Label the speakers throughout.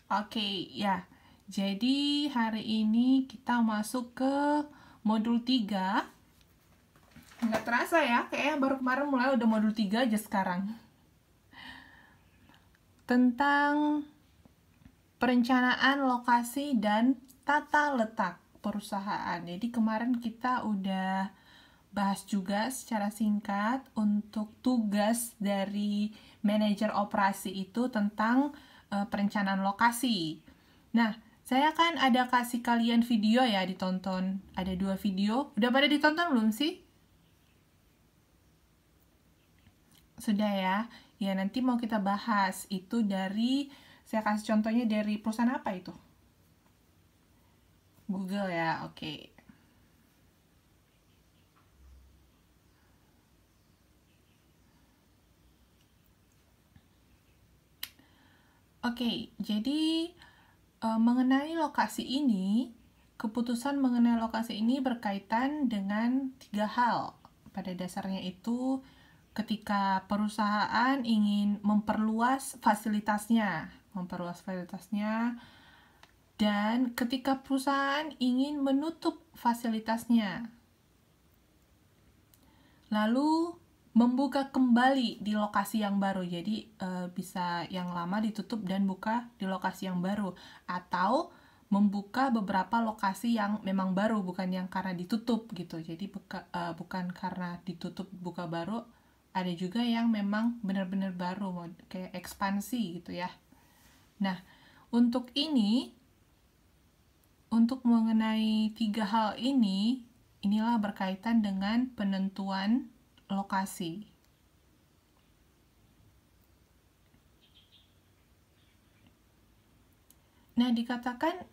Speaker 1: Oke, ya. Jadi hari ini kita masuk ke modul 3. Nggak terasa ya, kayaknya baru kemarin mulai udah modul 3 aja sekarang. Tentang perencanaan lokasi dan tata letak perusahaan. Jadi kemarin kita udah bahas juga secara singkat untuk tugas dari manajer operasi itu tentang perencanaan lokasi. Nah, saya kan ada kasih kalian video ya ditonton. Ada 2 video. Udah pada ditonton belum sih? Sudah ya. Ya, nanti mau kita bahas itu dari, saya kasih contohnya dari perusahaan apa itu? Google ya, oke. Oke, jadi mengenai lokasi ini, keputusan mengenai lokasi ini berkaitan dengan 3 hal. Pada dasarnya itu, ketika perusahaan ingin memperluas fasilitasnya, dan ketika perusahaan ingin menutup fasilitasnya, lalu membuka kembali di lokasi yang baru. Jadi bisa yang lama ditutup dan buka di lokasi yang baru, atau membuka beberapa lokasi yang memang baru, bukan yang karena ditutup gitu. Jadi bukan karena ditutup buka baru, ada juga yang memang benar-benar baru, kayak ekspansi gitu ya. Nah, untuk mengenai 3 hal ini, inilah berkaitan dengan penentuan lokasi. Nah, dikatakan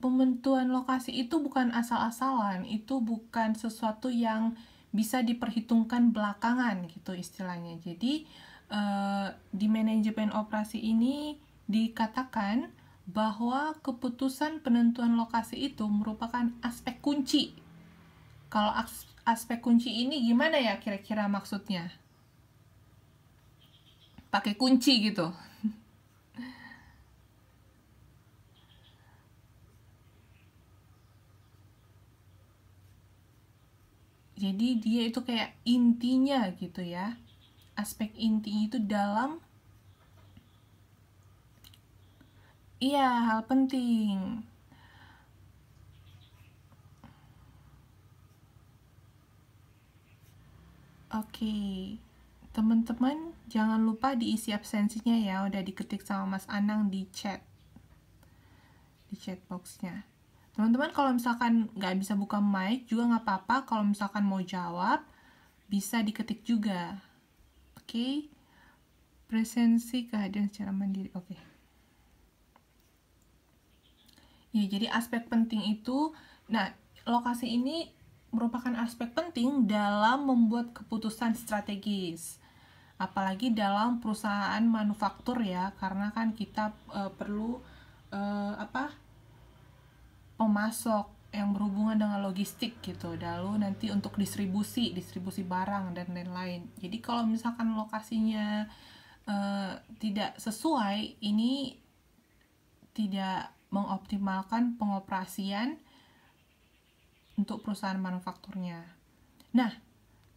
Speaker 1: pembentuan lokasi itu bukan asal-asalan, itu bukan sesuatu yang bisa diperhitungkan belakangan gitu istilahnya. Jadi di manajemen operasi ini dikatakan bahwa keputusan penentuan lokasi itu merupakan aspek kunci. Kalau aspek kunci ini gimana ya kira-kira maksudnya? Pakai kunci gitu. Jadi dia itu kayak intinya gitu ya. Aspek inti itu dalam, iya, hal penting. Oke, teman-teman jangan lupa diisi absensinya ya, udah diketik sama Mas Anang di chat boxnya. Teman-teman kalau misalkan nggak bisa buka mic juga nggak apa-apa, kalau misalkan mau jawab bisa diketik juga. Oke, presensi kehadiran secara mandiri. Oke. Ya, jadi aspek penting itu, nah, lokasi ini merupakan aspek penting dalam membuat keputusan strategis. Apalagi dalam perusahaan manufaktur ya, karena kan kita perlu pemasok yang berhubungan dengan logistik gitu, lalu nanti untuk distribusi barang dan lain-lain. Jadi kalau misalkan lokasinya tidak sesuai, ini tidak mengoptimalkan pengoperasian untuk perusahaan manufakturnya. Nah,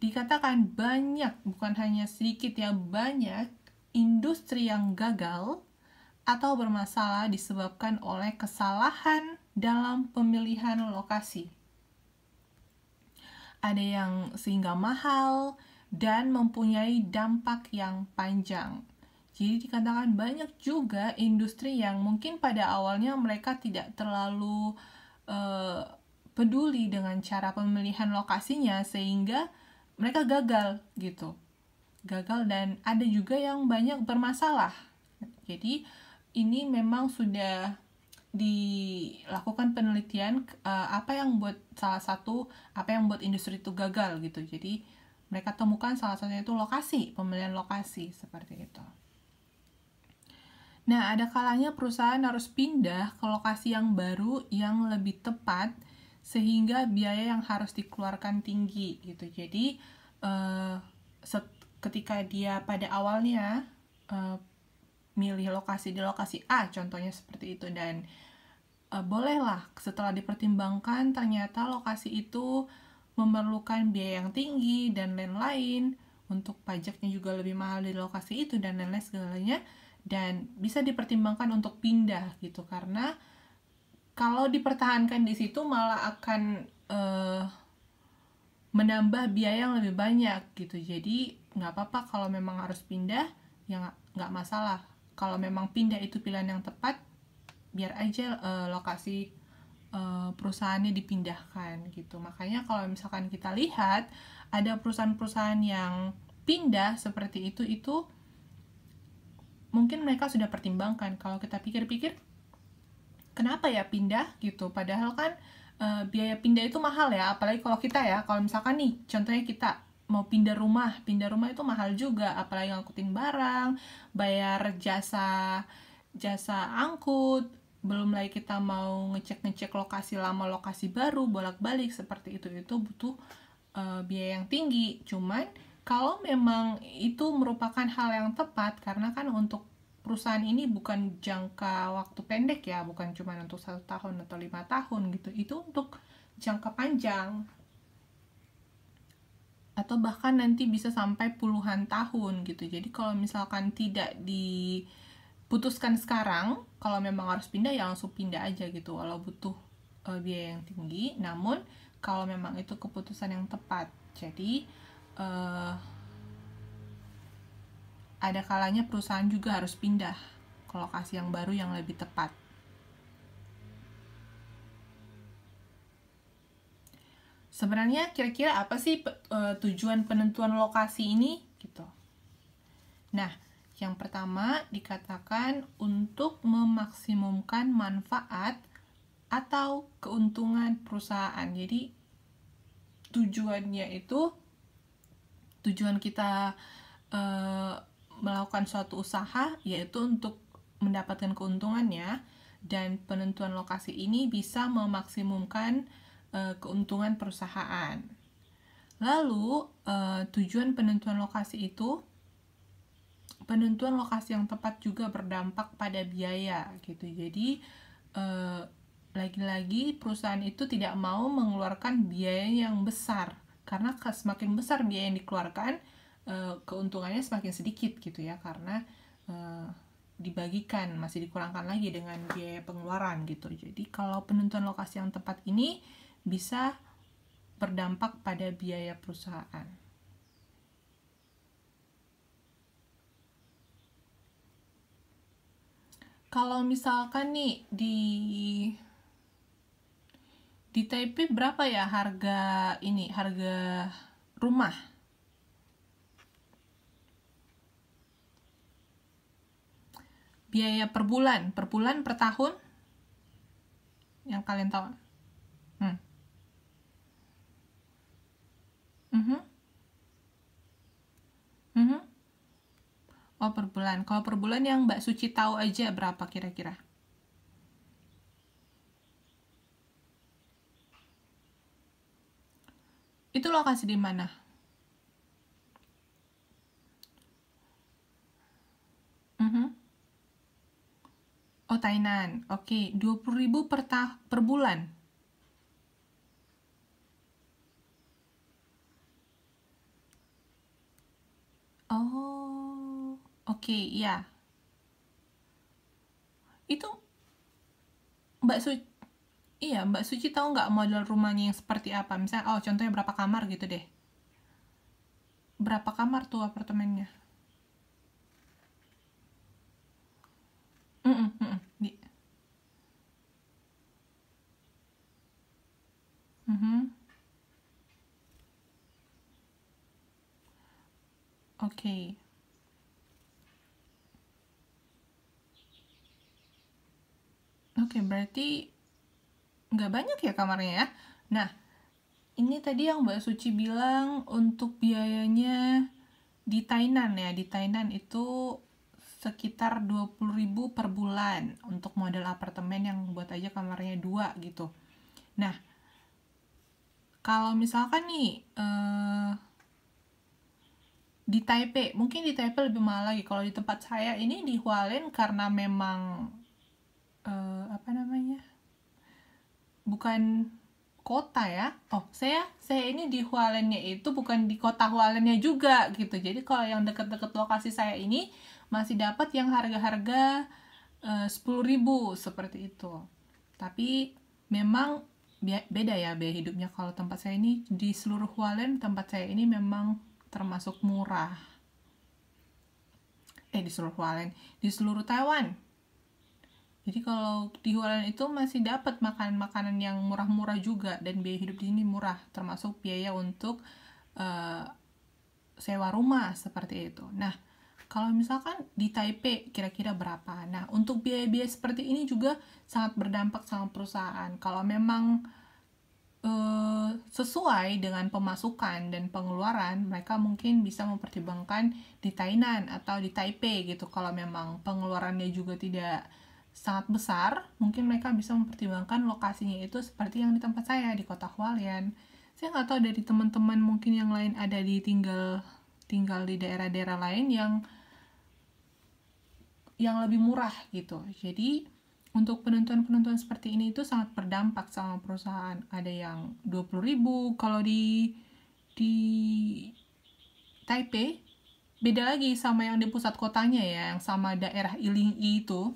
Speaker 1: dikatakan banyak, bukan hanya sedikit ya, banyak industri yang gagal atau bermasalah disebabkan oleh kesalahan dalam pemilihan lokasi. Ada yang sehingga mahal dan mempunyai dampak yang panjang. Jadi dikatakan banyak juga industri yang mungkin pada awalnya mereka tidak terlalu peduli dengan cara pemilihan lokasinya sehingga mereka gagal gitu. Gagal, dan ada juga yang banyak bermasalah. Jadi ini memang sudah dilakukan penelitian apa yang buat industri itu gagal gitu. Jadi mereka temukan salah satunya itu lokasi, pemilihan lokasi seperti itu. Nah, ada kalanya perusahaan harus pindah ke lokasi yang baru yang lebih tepat sehingga biaya yang harus dikeluarkan tinggi gitu. Jadi ketika dia pada awalnya milih lokasi di lokasi A, contohnya seperti itu. Dan bolehlah setelah dipertimbangkan ternyata lokasi itu memerlukan biaya yang tinggi dan lain-lain, untuk pajaknya juga lebih mahal di lokasi itu dan lain-lain segalanya, dan bisa dipertimbangkan untuk pindah gitu. Karena kalau dipertahankan di situ malah akan menambah biaya yang lebih banyak gitu. Jadi nggak apa-apa kalau memang harus pindah, ya nggak masalah. Kalau memang pindah itu pilihan yang tepat, biar aja lokasi perusahaannya dipindahkan gitu. Makanya kalau misalkan kita lihat ada perusahaan-perusahaan yang pindah seperti itu mungkin mereka sudah pertimbangkan. Kalau kita pikir-pikir, kenapa ya pindah gitu? Padahal kan biaya pindah itu mahal ya, apalagi kalau kita ya, kalau misalkan nih contohnya kita mau pindah rumah itu mahal juga, apalagi ngangkutin barang, bayar jasa angkut, belum lagi kita mau ngecek lokasi lama lokasi baru bolak-balik seperti itu butuh biaya yang tinggi. Cuman kalau memang itu merupakan hal yang tepat, karena kan untuk perusahaan ini bukan jangka waktu pendek ya, bukan cuma untuk 1 tahun atau 5 tahun gitu, itu untuk jangka panjang, atau bahkan nanti bisa sampai puluhan tahun gitu. Jadi kalau misalkan tidak diputuskan sekarang, kalau memang harus pindah ya langsung pindah aja gitu, walau butuh biaya yang tinggi, namun kalau memang itu keputusan yang tepat. Jadi ada kalanya perusahaan juga harus pindah ke lokasi yang baru yang lebih tepat. Sebenarnya kira-kira apa sih tujuan penentuan lokasi ini gitu. Nah, yang pertama dikatakan untuk memaksimumkan manfaat atau keuntungan perusahaan. Jadi tujuannya itu, tujuan kita melakukan suatu usaha yaitu untuk mendapatkan keuntungannya, dan penentuan lokasi ini bisa memaksimumkan keuntungan perusahaan. Lalu tujuan penentuan lokasi itu, penentuan lokasi yang tepat juga berdampak pada biaya gitu. Jadi lagi-lagi perusahaan itu tidak mau mengeluarkan biaya yang besar, karena semakin besar biaya yang dikeluarkan, keuntungannya semakin sedikit gitu ya, karena dibagikan, masih dikurangkan lagi dengan biaya pengeluaran gitu. Jadi kalau penentuan lokasi yang tepat ini bisa berdampak pada biaya perusahaan. Kalau misalkan nih di Taipei berapa ya harga rumah? Biaya per bulan per tahun yang kalian tahu? Oh, per bulan. Kalau per bulan yang Mbak Suci tahu aja berapa kira-kira? Itu lokasi di mana? Oh, Tainan. Oke, 20.000 per bulan. Oh, oke, ya. Itu Mbak Suci, iya, Mbak Suci tahu nggak model rumahnya yang seperti apa? Misalnya, oh contohnya berapa kamar gitu deh. Berapa kamar tuh apartemennya? Di, Oke. Oke, berarti nggak banyak ya kamarnya ya. Nah, ini tadi yang Mbak Suci bilang untuk biayanya di Tainan ya. Di Tainan itu sekitar 20.000 per bulan untuk model apartemen yang buat aja kamarnya 2 gitu. Nah, kalau misalkan nih Di Taipei, mungkin di Taipei lebih mahal lagi. Kalau di tempat saya ini di Hualien karena memang apa namanya, bukan kota ya. Oh, saya ini di Hualennya itu bukan di kota Hualennya juga gitu. Jadi kalau yang deket-deket lokasi saya ini masih dapat yang harga-harga 10.000 seperti itu. Tapi memang beda ya biaya hidupnya. Kalau tempat saya ini di seluruh Hualien, tempat saya ini memang termasuk murah. Di seluruh Hualien, di seluruh Taiwan. Jadi kalau di Hualien itu masih dapat makanan-makanan yang murah-murah juga, dan biaya hidup di sini murah, termasuk biaya untuk uh, sewa rumah seperti itu. Nah, kalau misalkan di Taipei kira-kira berapa? Nah, untuk biaya-biaya seperti ini juga sangat berdampak sama perusahaan. Kalau memang sesuai dengan pemasukan dan pengeluaran, mereka mungkin bisa mempertimbangkan di Tainan atau di Taipei gitu. Kalau memang pengeluarannya juga tidak sangat besar, mungkin mereka bisa mempertimbangkan lokasinya itu seperti yang di tempat saya di kota Hualien. Saya nggak tahu dari teman-teman mungkin yang lain ada di tinggal di daerah-daerah lain yang lebih murah gitu. Jadi untuk penentuan-penentuan seperti ini itu sangat berdampak sama perusahaan. Ada yang 20.000 kalau di Taipei, beda lagi sama yang di pusat kotanya ya, yang sama daerah Ilinyi itu.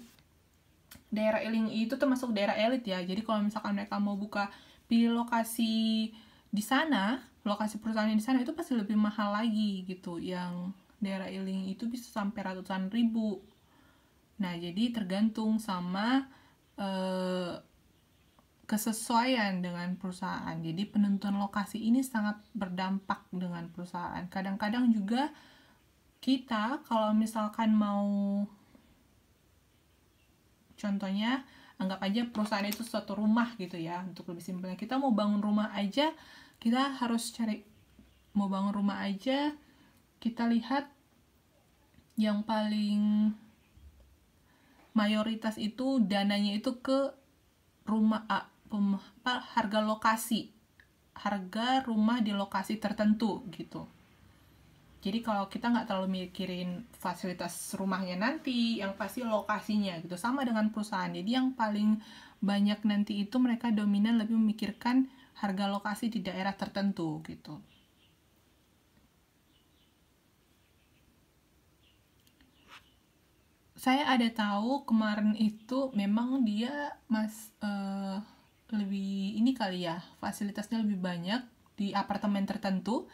Speaker 1: Daerah Ilinyi itu termasuk daerah elit ya. Jadi kalau misalkan mereka mau buka pilih lokasi di sana, lokasi perusahaannya di sana itu pasti lebih mahal lagi gitu. Yang daerah Ilinyi itu bisa sampai ratusan ribu. Nah, jadi tergantung sama kesesuaian dengan perusahaan. Jadi penentuan lokasi ini sangat berdampak dengan perusahaan. Kadang-kadang juga kita kalau misalkan mau, contohnya anggap aja perusahaan itu suatu rumah gitu ya, untuk lebih simpelnya kita mau bangun rumah aja, kita harus cari, mau bangun rumah aja kita lihat yang paling mayoritas itu dananya itu ke rumah harga lokasi, harga rumah di lokasi tertentu gitu. Jadi kalau kita nggak terlalu mikirin fasilitas rumahnya nanti, yang pasti lokasinya gitu. Sama dengan perusahaan. Jadi yang paling banyak nanti itu mereka dominan lebih memikirkan harga lokasi di daerah tertentu gitu. Saya ada tahu kemarin itu memang dia lebih ini kali ya, fasilitasnya lebih banyak di apartemen tertentu,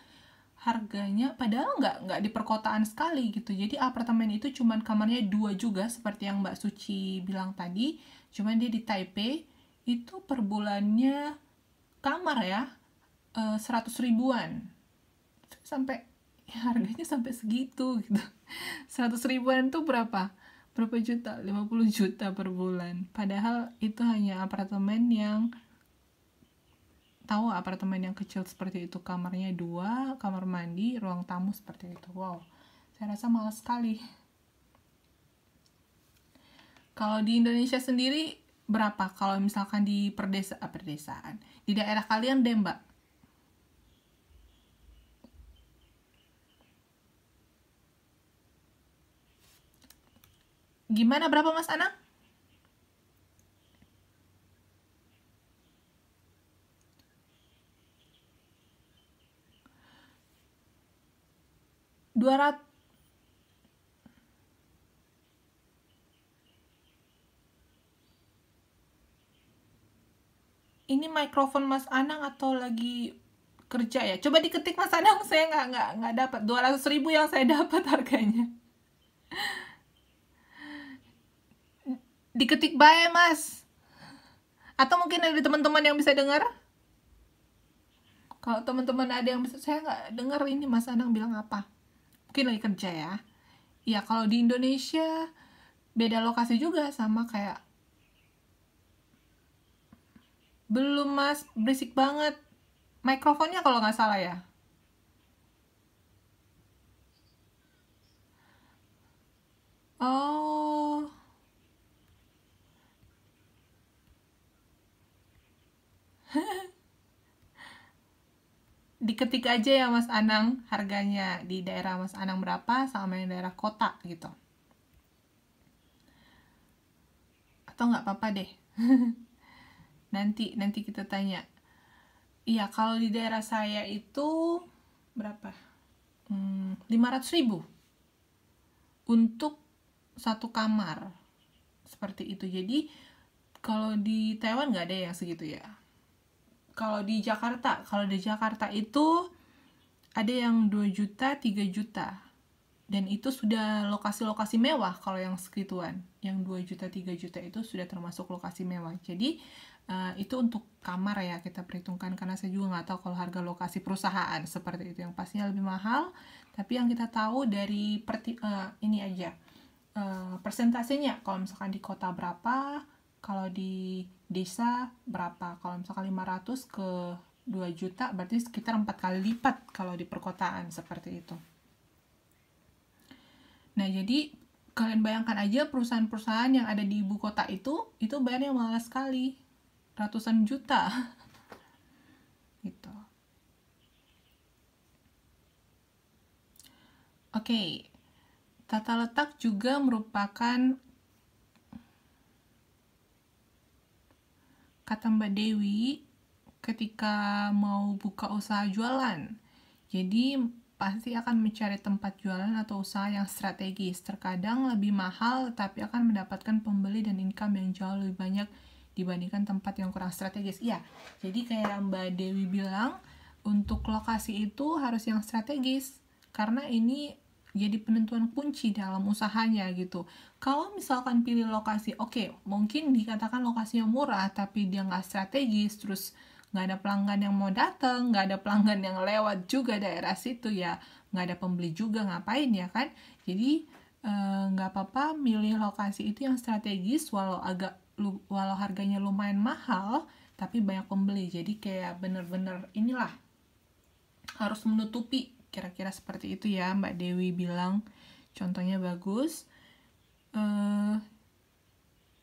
Speaker 1: harganya padahal nggak di perkotaan sekali gitu. Jadi apartemen itu cuman kamarnya 2 juga seperti yang Mbak Suci bilang tadi, cuman dia di Taipei itu per bulannya kamar ya 100 ribuan sampai ya, harganya sampai segitu gitu. 100 ribuan tuh berapa juta? 50 juta per bulan. Padahal itu hanya apartemen yang, tahu apartemen yang kecil seperti itu, kamarnya 2, kamar mandi, ruang tamu seperti itu. Wow, saya rasa mahal sekali. Kalau di Indonesia sendiri berapa? Kalau misalkan di perdesaan, di daerah kalian deh Mbak, gimana, berapa Mas Anang? 200. Ini mikrofon Mas Anang atau lagi kerja ya? Coba diketik Mas Anang, saya nggak dapat. 200.000 yang saya dapat harganya. Diketik bae Mas. Atau mungkin ada teman-teman yang bisa dengar? Kalau teman-teman ada yang bisa, saya nggak dengar ini Mas Anang bilang apa. Mungkin lagi kerja ya. Ya kalau di Indonesia beda lokasi juga sama kayak, belum Mas, berisik banget. Mikrofonnya kalau nggak salah ya. Oh, diketik aja ya Mas Anang harganya di daerah Mas Anang berapa sama yang daerah kota gitu. Atau nggak apa-apa deh. Nanti kita tanya. Iya, kalau di daerah saya itu berapa? 500.000 untuk satu kamar. Seperti itu. Jadi kalau di Taiwan nggak ada yang segitu ya. Kalau di Jakarta itu ada yang 2 juta, 3 juta. Dan itu sudah lokasi-lokasi mewah kalau yang segituan. Yang 2 juta, 3 juta itu sudah termasuk lokasi mewah. Jadi itu untuk kamar ya kita perhitungkan, karena saya juga nggak tahu kalau harga lokasi perusahaan seperti itu yang pastinya lebih mahal. Tapi yang kita tahu dari ini aja persentasenya, kalau misalkan di kota berapa, kalau di desa berapa. Kalau misalkan 500 ke 2 juta berarti sekitar 4 kali lipat kalau di perkotaan seperti itu. Nah, jadi kalian bayangkan aja perusahaan-perusahaan yang ada di ibu kota itu bayarnya mahal sekali. Ratusan juta. Gitu. Oke. Tata letak juga merupakan, kata Mbak Dewi, ketika mau buka usaha jualan. Jadi pasti akan mencari tempat jualan atau usaha yang strategis. Terkadang lebih mahal tapi akan mendapatkan pembeli dan income yang jauh lebih banyak dibandingkan tempat yang kurang strategis. Iya, jadi kayak Mbak Dewi bilang, untuk lokasi itu harus yang strategis. Karena ini jadi penentuan kunci dalam usahanya gitu. Kalau misalkan pilih lokasi, oke, mungkin dikatakan lokasinya murah, tapi dia nggak strategis, terus nggak ada pelanggan yang mau datang, nggak ada pelanggan yang lewat juga daerah situ ya, nggak ada pembeli juga, ngapain ya kan? Jadi nggak apa-apa milih lokasi itu yang strategis, walau harganya lumayan mahal, tapi banyak pembeli. Jadi kayak bener-bener inilah harus menutupi, kira-kira seperti itu ya Mbak Dewi bilang. Contohnya bagus.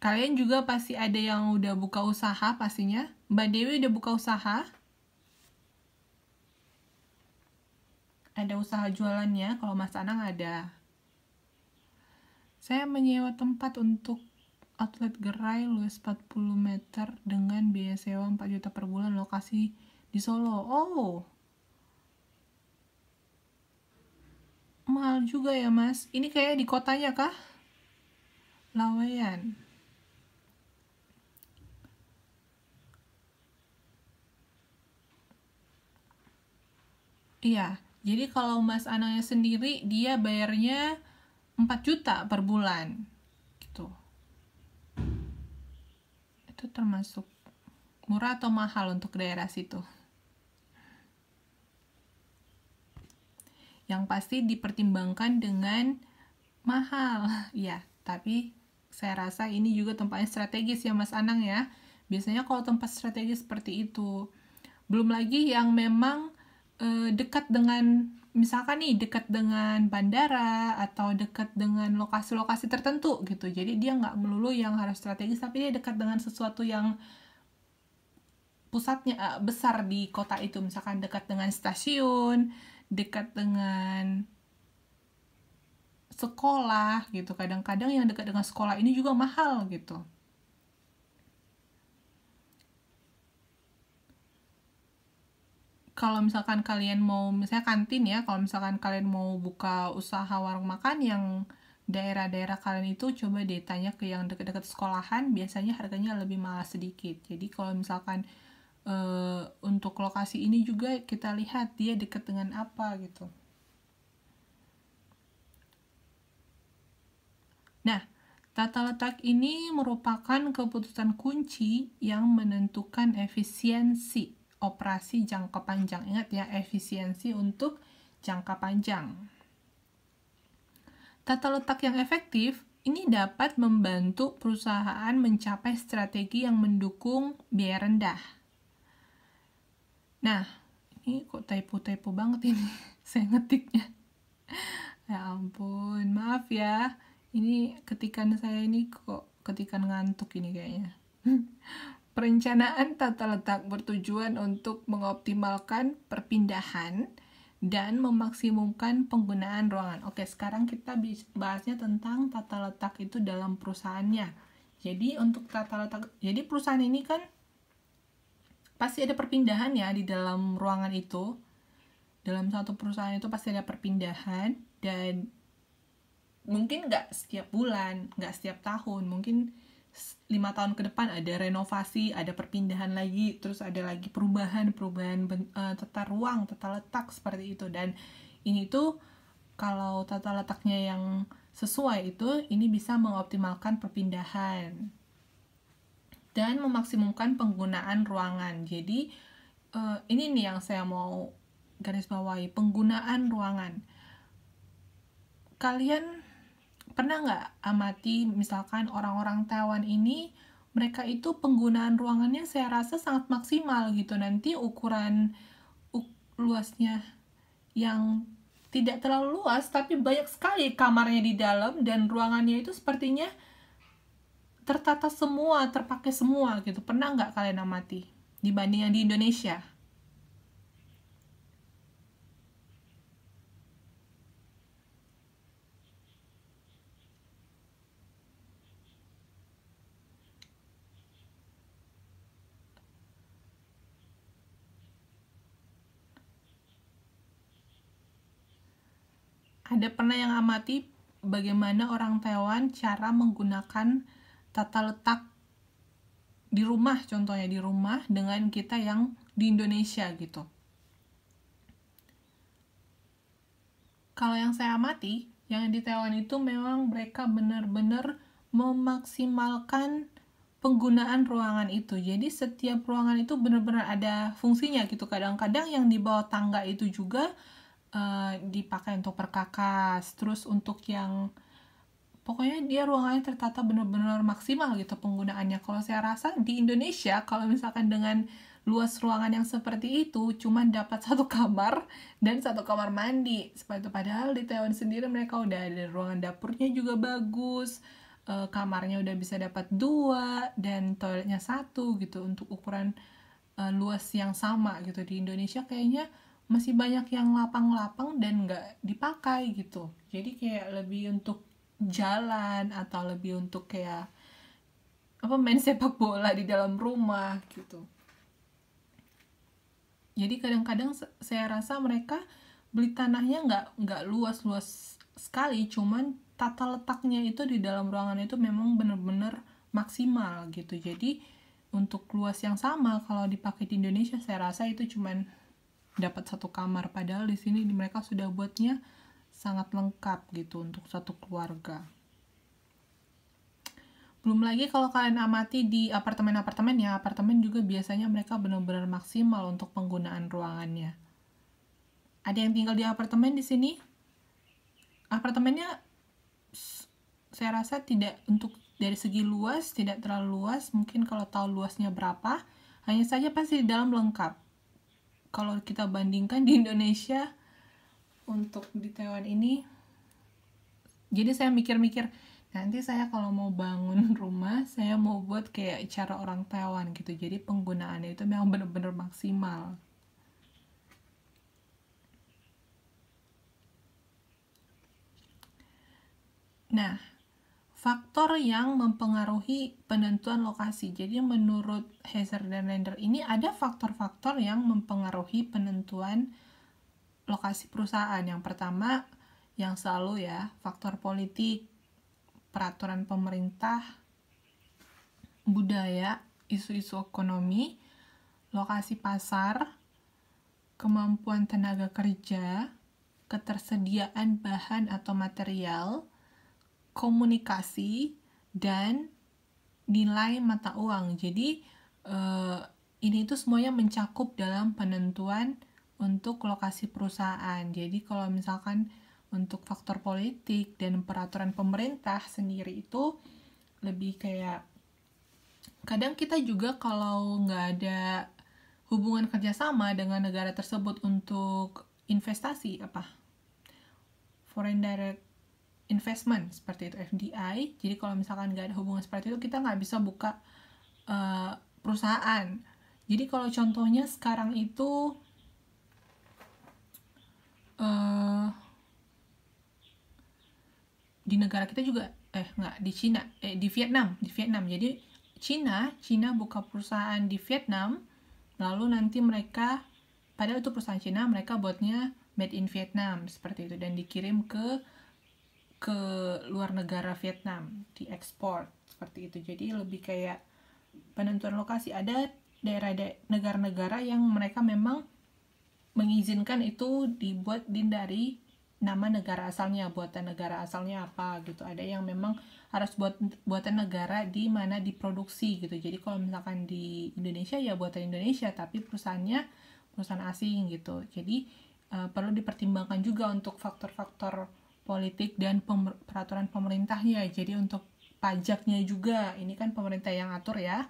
Speaker 1: Kalian juga pasti ada yang udah buka usaha pastinya. Mbak Dewi udah buka usaha? Ada usaha jualannya, kalau Mas Anang ada. Saya menyewa tempat untuk outlet gerai luas 40 meter dengan biaya sewa 4 juta per bulan, lokasi di Solo. Oh, mahal juga ya Mas. Ini kayak di kotanya kah? Laweyan. Iya, jadi kalau Mas Anangnya sendiri, dia bayarnya 4 juta per bulan. Gitu. Itu termasuk murah atau mahal untuk daerah situ? Yang pasti dipertimbangkan dengan mahal. Ya, tapi saya rasa ini juga tempatnya strategis ya Mas Anang ya. Biasanya kalau tempat strategis seperti itu. Belum lagi yang memang dekat dengan, misalkan nih dekat dengan bandara atau dekat dengan lokasi-lokasi tertentu gitu. Jadi dia nggak melulu yang harus strategis, tapi dia dekat dengan sesuatu yang pusatnya besar di kota itu. Misalkan dekat dengan stasiun, dekat dengan sekolah gitu. Kadang-kadang yang dekat dengan sekolah ini juga mahal gitu. Kalau misalkan kalian mau, misalnya kantin ya, kalau misalkan kalian mau buka usaha warung makan yang daerah-daerah kalian itu, coba deh tanya ke yang dekat-dekat sekolahan, biasanya harganya lebih mahal sedikit. Jadi kalau misalkan untuk lokasi ini juga kita lihat dia dekat dengan apa gitu. Nah, tata letak ini merupakan keputusan kunci yang menentukan efisiensi operasi jangka panjang. Ingat ya, efisiensi untuk jangka panjang. Tata letak yang efektif ini dapat membantu perusahaan mencapai strategi yang mendukung biaya rendah. Nah, ini kok typo-typo banget ini saya ngetiknya. Ya ampun, maaf ya. Ini ketikan saya ini kok ketikan ngantuk ini kayaknya. Perencanaan tata letak bertujuan untuk mengoptimalkan perpindahan dan memaksimumkan penggunaan ruangan. Oke, sekarang kita bahasnya tentang tata letak itu dalam perusahaannya. Jadi untuk tata letak, jadi perusahaan ini kan pasti ada perpindahan ya di dalam ruangan itu. Dalam satu perusahaan itu pasti ada perpindahan, dan mungkin nggak setiap bulan, nggak setiap tahun, mungkin 5 tahun ke depan ada renovasi, ada perpindahan lagi, terus ada lagi perubahan tata ruang, tata letak seperti itu. Dan ini tuh kalau tata letaknya yang sesuai itu, ini bisa mengoptimalkan perpindahan dan memaksimumkan penggunaan ruangan. Jadi ini nih yang saya mau garis bawahi, penggunaan ruangan. Kalian pernah nggak amati misalkan orang-orang Taiwan ini, mereka itu penggunaan ruangannya saya rasa sangat maksimal gitu. Nanti ukuran luasnya yang tidak terlalu luas, tapi banyak sekali kamarnya di dalam, dan ruangannya itu sepertinya tertata semua, terpakai semua gitu. Pernah nggak kalian amati dibanding yang di Indonesia? Ada pernah yang amati bagaimana orang Taiwan cara menggunakan tata letak di rumah, contohnya di rumah, dengan kita yang di Indonesia gitu. Kalau yang saya amati, yang di Taiwan itu memang mereka benar-benar memaksimalkan penggunaan ruangan itu. Jadi setiap ruangan itu benar-benar ada fungsinya gitu. Kadang-kadang yang di bawah tangga itu juga dipakai untuk perkakas. Terus untuk yang pokoknya dia ruangannya tertata benar-benar maksimal gitu penggunaannya. Kalau saya rasa di Indonesia, kalau misalkan dengan luas ruangan yang seperti itu, cuman dapat satu kamar dan satu kamar mandi seperti itu. Padahal di Taiwan sendiri mereka udah ada ruangan dapurnya juga bagus, kamarnya udah bisa dapat 2 dan toiletnya 1 gitu untuk ukuran luas yang sama gitu. Di Indonesia kayaknya masih banyak yang lapang-lapang dan nggak dipakai gitu. Jadi kayak lebih untuk jalan atau lebih untuk kayak apa, main sepak bola di dalam rumah gitu. Jadi kadang-kadang saya rasa mereka beli tanahnya nggak luas-luas sekali, cuman tata letaknya itu di dalam ruangan itu memang benar-benar maksimal gitu. Jadi untuk luas yang sama kalau dipakai di Indonesia, saya rasa itu cuman dapat satu kamar, padahal di sini mereka sudah buatnya sangat lengkap gitu untuk satu keluarga. Belum lagi kalau kalian amati di apartemen-apartemen ya, apartemen juga biasanya mereka benar-benar maksimal untuk penggunaan ruangannya. Ada yang tinggal di apartemen di sini? Apartemennya saya rasa tidak, untuk dari segi luas tidak terlalu luas. Mungkin kalau tahu luasnya berapa, hanya saja pasti di dalam lengkap. Kalau kita bandingkan di Indonesia, untuk di Taiwan ini, jadi saya mikir-mikir, nanti saya kalau mau bangun rumah, saya mau buat kayak cara orang Taiwan gitu. Jadi penggunaannya itu memang benar-benar maksimal. Nah, faktor yang mempengaruhi penentuan lokasi. Jadi menurut Heiser dan Lender ini ada faktor-faktor yang mempengaruhi penentuan lokasi perusahaan. Yang pertama, yang selalu ya, faktor politik, peraturan pemerintah, budaya, isu-isu ekonomi, lokasi pasar, kemampuan tenaga kerja, ketersediaan bahan atau material, komunikasi, dan nilai mata uang. Jadi ini tuh semuanya mencakup dalam penentuan untuk lokasi perusahaan. Jadi kalau misalkan untuk faktor politik dan peraturan pemerintah sendiri itu lebih kayak, kadang kita juga kalau nggak ada hubungan kerjasama dengan negara tersebut untuk investasi, apa, foreign direct investment seperti itu, FDI. Jadi kalau misalkan nggak ada hubungan seperti itu, kita nggak bisa buka perusahaan. Jadi kalau contohnya sekarang itu di negara kita juga nggak di Cina, di Vietnam. Jadi Cina buka perusahaan di Vietnam, lalu nanti mereka, padahal itu perusahaan Cina, mereka buatnya made in Vietnam seperti itu, dan dikirim ke luar negara Vietnam, diekspor seperti itu. Jadi lebih kayak penentuan lokasi. Ada negara-negara yang mereka memang mengizinkan itu dibuat dari nama negara asalnya, buatan negara asalnya apa gitu. Ada yang memang harus buatan negara di mana diproduksi gitu. Jadi kalau misalkan di Indonesia ya buatan Indonesia, tapi perusahaannya perusahaan asing gitu. Jadi perlu dipertimbangkan juga untuk faktor-faktor politik dan peraturan pemerintahnya. Jadi untuk pajaknya juga, ini kan pemerintah yang atur ya.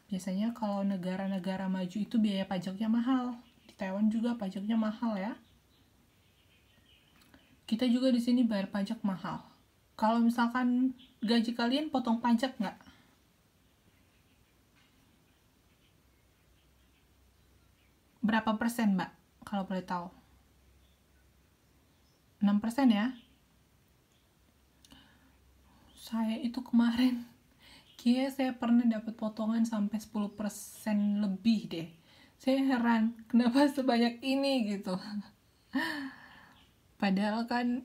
Speaker 1: Biasanya kalau negara-negara maju itu biaya pajaknya mahal. Di Taiwan juga pajaknya mahal ya. Kita juga di sini bayar pajak mahal. Kalau misalkan gaji kalian potong pajak nggak? Berapa persen, Mbak? Kalau boleh tahu. 6% ya? Saya itu kemarin, kayaknya saya pernah dapat potongan sampai 10% lebih deh. Saya heran, kenapa sebanyak ini gitu. Padahal kan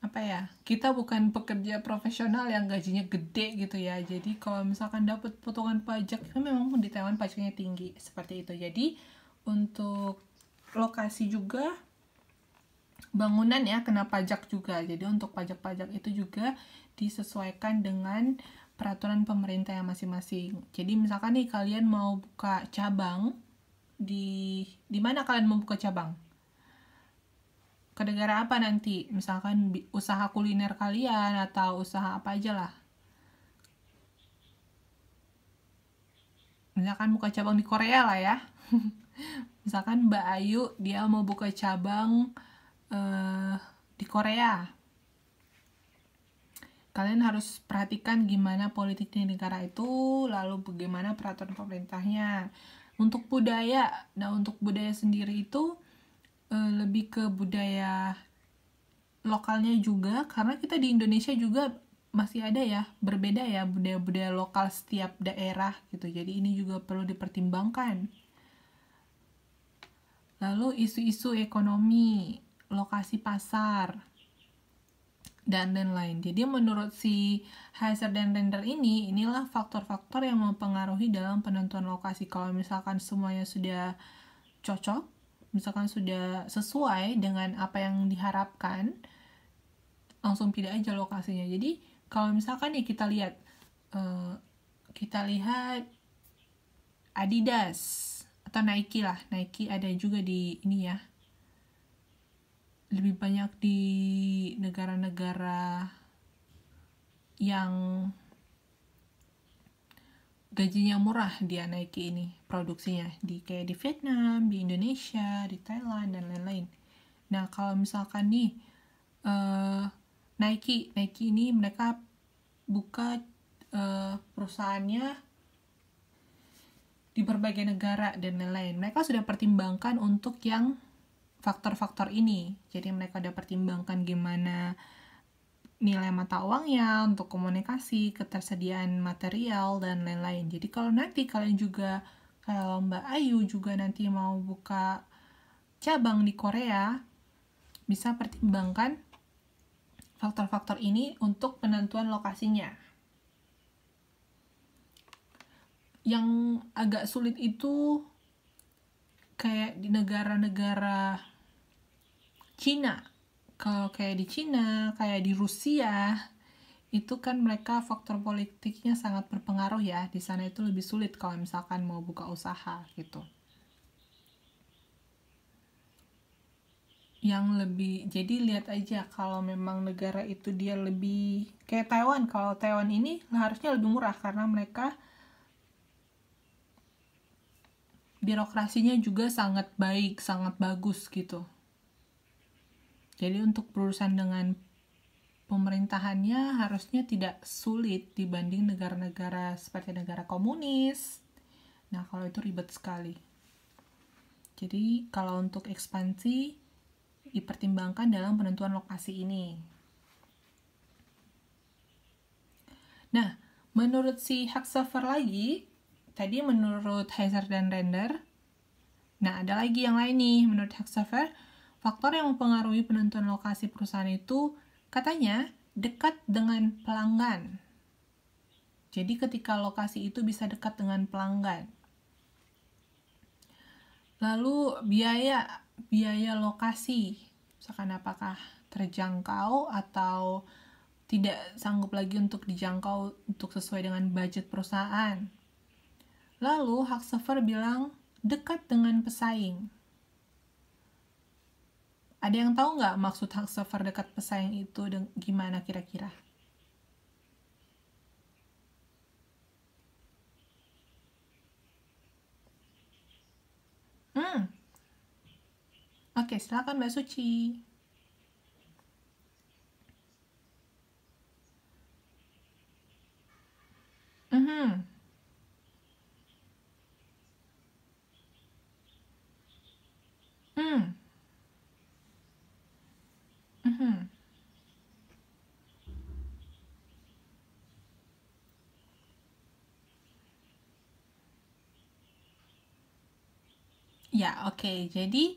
Speaker 1: apa ya, kita bukan pekerja profesional yang gajinya gede gitu ya. Jadi kalau misalkan dapat potongan pajak, kan memang di Taiwan pajaknya tinggi seperti itu. Jadi untuk lokasi juga, bangunan ya kena pajak juga. Jadi untuk pajak-pajak itu juga disesuaikan dengan peraturan pemerintah yang masing-masing. Jadi misalkan nih kalian mau buka cabang di mana kalian mau buka cabang? Ke negara apa nanti? Misalkan usaha kuliner kalian atau usaha apa aja lah. Misalkan buka cabang di Korea lah ya. Misalkan Mbak Ayu dia mau buka cabang di Korea. Kalian harus perhatikan gimana politik di negara itu, lalu bagaimana peraturan pemerintahnya. Untuk budaya, nah untuk budaya sendiri itu lebih ke budaya lokalnya juga, karena kita di Indonesia juga masih ada ya, berbeda ya budaya-budaya lokal setiap daerah gitu. Jadi ini juga perlu dipertimbangkan. Lalu isu-isu ekonomi, lokasi pasar, dan lain-lain. Jadi menurut si Heiser dan Render ini, inilah faktor-faktor yang mempengaruhi dalam penentuan lokasi. Kalau misalkan semuanya sudah cocok, misalkan sudah sesuai dengan apa yang diharapkan, langsung pilih aja lokasinya. Jadi kalau misalkan nih kita lihat Adidas atau Nike lah, Nike ada juga di ini ya, lebih banyak di negara-negara yang gajinya murah dia Nike ini produksinya, kayak di Vietnam, di Indonesia, di Thailand dan lain-lain. Nah kalau misalkan nih Nike ini mereka buka perusahaannya di berbagai negara dan lain-lain. Mereka sudah pertimbangkan untuk yang faktor-faktor ini. Jadi mereka udah pertimbangkan gimana nilai mata uangnya untuk komunikasi, ketersediaan material, dan lain-lain. Jadi kalau nanti kalian juga, kalau Mbak Ayu juga nanti mau buka cabang di Korea, bisa pertimbangkan faktor-faktor ini untuk penentuan lokasinya. Yang agak sulit itu kayak di negara-negara Cina. Kalau kayak di Cina, kayak di Rusia, itu kan mereka faktor politiknya sangat berpengaruh ya. Di sana itu lebih sulit kalau misalkan mau buka usaha gitu. Yang lebih, jadi lihat aja kalau memang negara itu dia lebih kayak Taiwan. Kalau Taiwan ini harusnya lebih murah karena mereka birokrasinya juga sangat baik, sangat bagus gitu. Jadi untuk berurusan dengan pemerintahannya harusnya tidak sulit dibanding negara-negara seperti negara komunis. Nah, kalau itu ribet sekali. Jadi, kalau untuk ekspansi dipertimbangkan dalam penentuan lokasi ini. Nah, menurut si Haxover lagi, tadi menurut Heiser dan Render, nah ada lagi yang lain nih menurut Haxover, faktor yang mempengaruhi penentuan lokasi perusahaan itu katanya dekat dengan pelanggan. Jadi ketika lokasi itu bisa dekat dengan pelanggan. Lalu biaya lokasi, misalkan apakah terjangkau atau tidak sanggup lagi untuk dijangkau untuk sesuai dengan budget perusahaan. Lalu Haxover bilang dekat dengan pesaing. Ada yang tahu nggak maksud Haxover dekat pesaing itu gimana kira-kira? Oke, silakan Mbak Suci. Mhm. Hmm. Mhm. Ya, oke. Jadi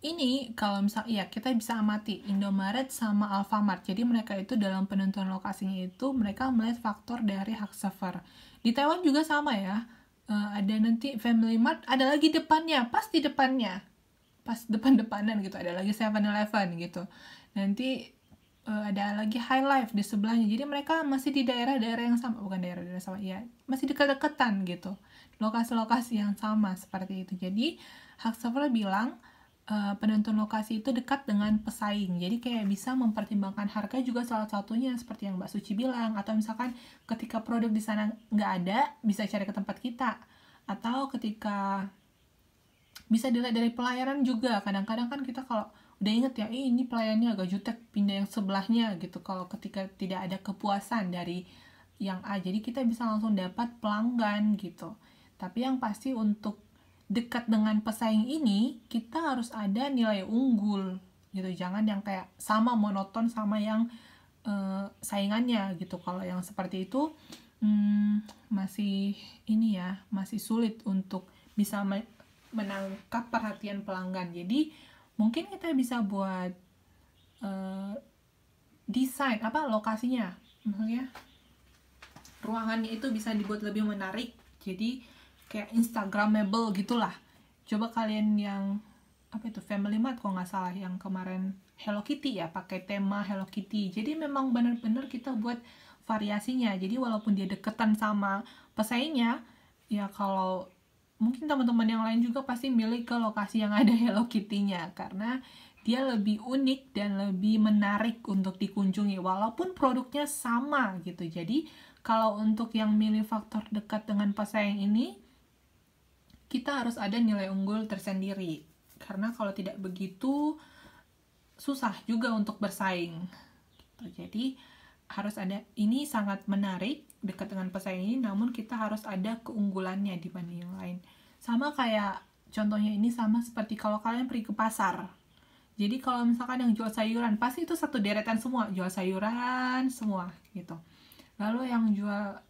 Speaker 1: ini kalau misal ya kita bisa amati Indomaret sama Alfamart. Jadi mereka itu dalam penentuan lokasinya itu mereka melihat faktor dari Haxover. Di Taiwan juga sama ya. Ada nanti Family Mart, ada lagi depannya, pas di depannya. Pas depan-depanan gitu, ada lagi 7-Eleven gitu. Nanti ada lagi High Life di sebelahnya. Jadi mereka masih di daerah-daerah yang sama, bukan daerah-daerah sama ya, masih dekat-dekatan gitu. Lokasi-lokasi yang sama seperti itu. Jadi Haxover bilang penentuan lokasi itu dekat dengan pesaing. Jadi kayak bisa mempertimbangkan harga juga salah satunya seperti yang Mbak Suci bilang. Atau misalkan ketika produk di sana nggak ada, bisa cari ke tempat kita. Atau ketika bisa dilihat dari pelayanan juga. Kadang-kadang kan kita kalau udah inget ya, ini pelayannya agak jutek, pindah yang sebelahnya gitu. Kalau ketika tidak ada kepuasan dari yang A, jadi kita bisa langsung dapat pelanggan gitu. Tapi yang pasti untuk dekat dengan pesaing ini, kita harus ada nilai unggul gitu. Jangan yang kayak sama monoton sama yang saingannya gitu. Kalau yang seperti itu masih ini ya, masih sulit untuk bisa menangkap perhatian pelanggan. Jadi mungkin kita bisa buat desain apa lokasinya, misalnya ruangannya itu bisa dibuat lebih menarik. Jadi kayak Instagramable gitulah. Coba kalian yang apa itu Family Mart kalau nggak salah yang kemarin Hello Kitty ya, pakai tema Hello Kitty. Jadi memang benar-benar kita buat variasinya. Jadi walaupun dia deketan sama pesaingnya, ya kalau mungkin teman-teman yang lain juga pasti milih ke lokasi yang ada Hello Kitty-nya karena dia lebih unik dan lebih menarik untuk dikunjungi walaupun produknya sama gitu. Jadi kalau untuk yang milih faktor dekat dengan pesaing ini, kita harus ada nilai unggul tersendiri. Karena kalau tidak begitu, susah juga untuk bersaing. Gitu. Jadi, harus ada, ini sangat menarik, dekat dengan pesaing ini, namun kita harus ada keunggulannya dibanding yang lain. Sama kayak, contohnya ini sama seperti kalau kalian pergi ke pasar. Jadi kalau misalkan yang jual sayuran, pasti itu satu deretan semua, jual sayuran semua gitu. Lalu yang jual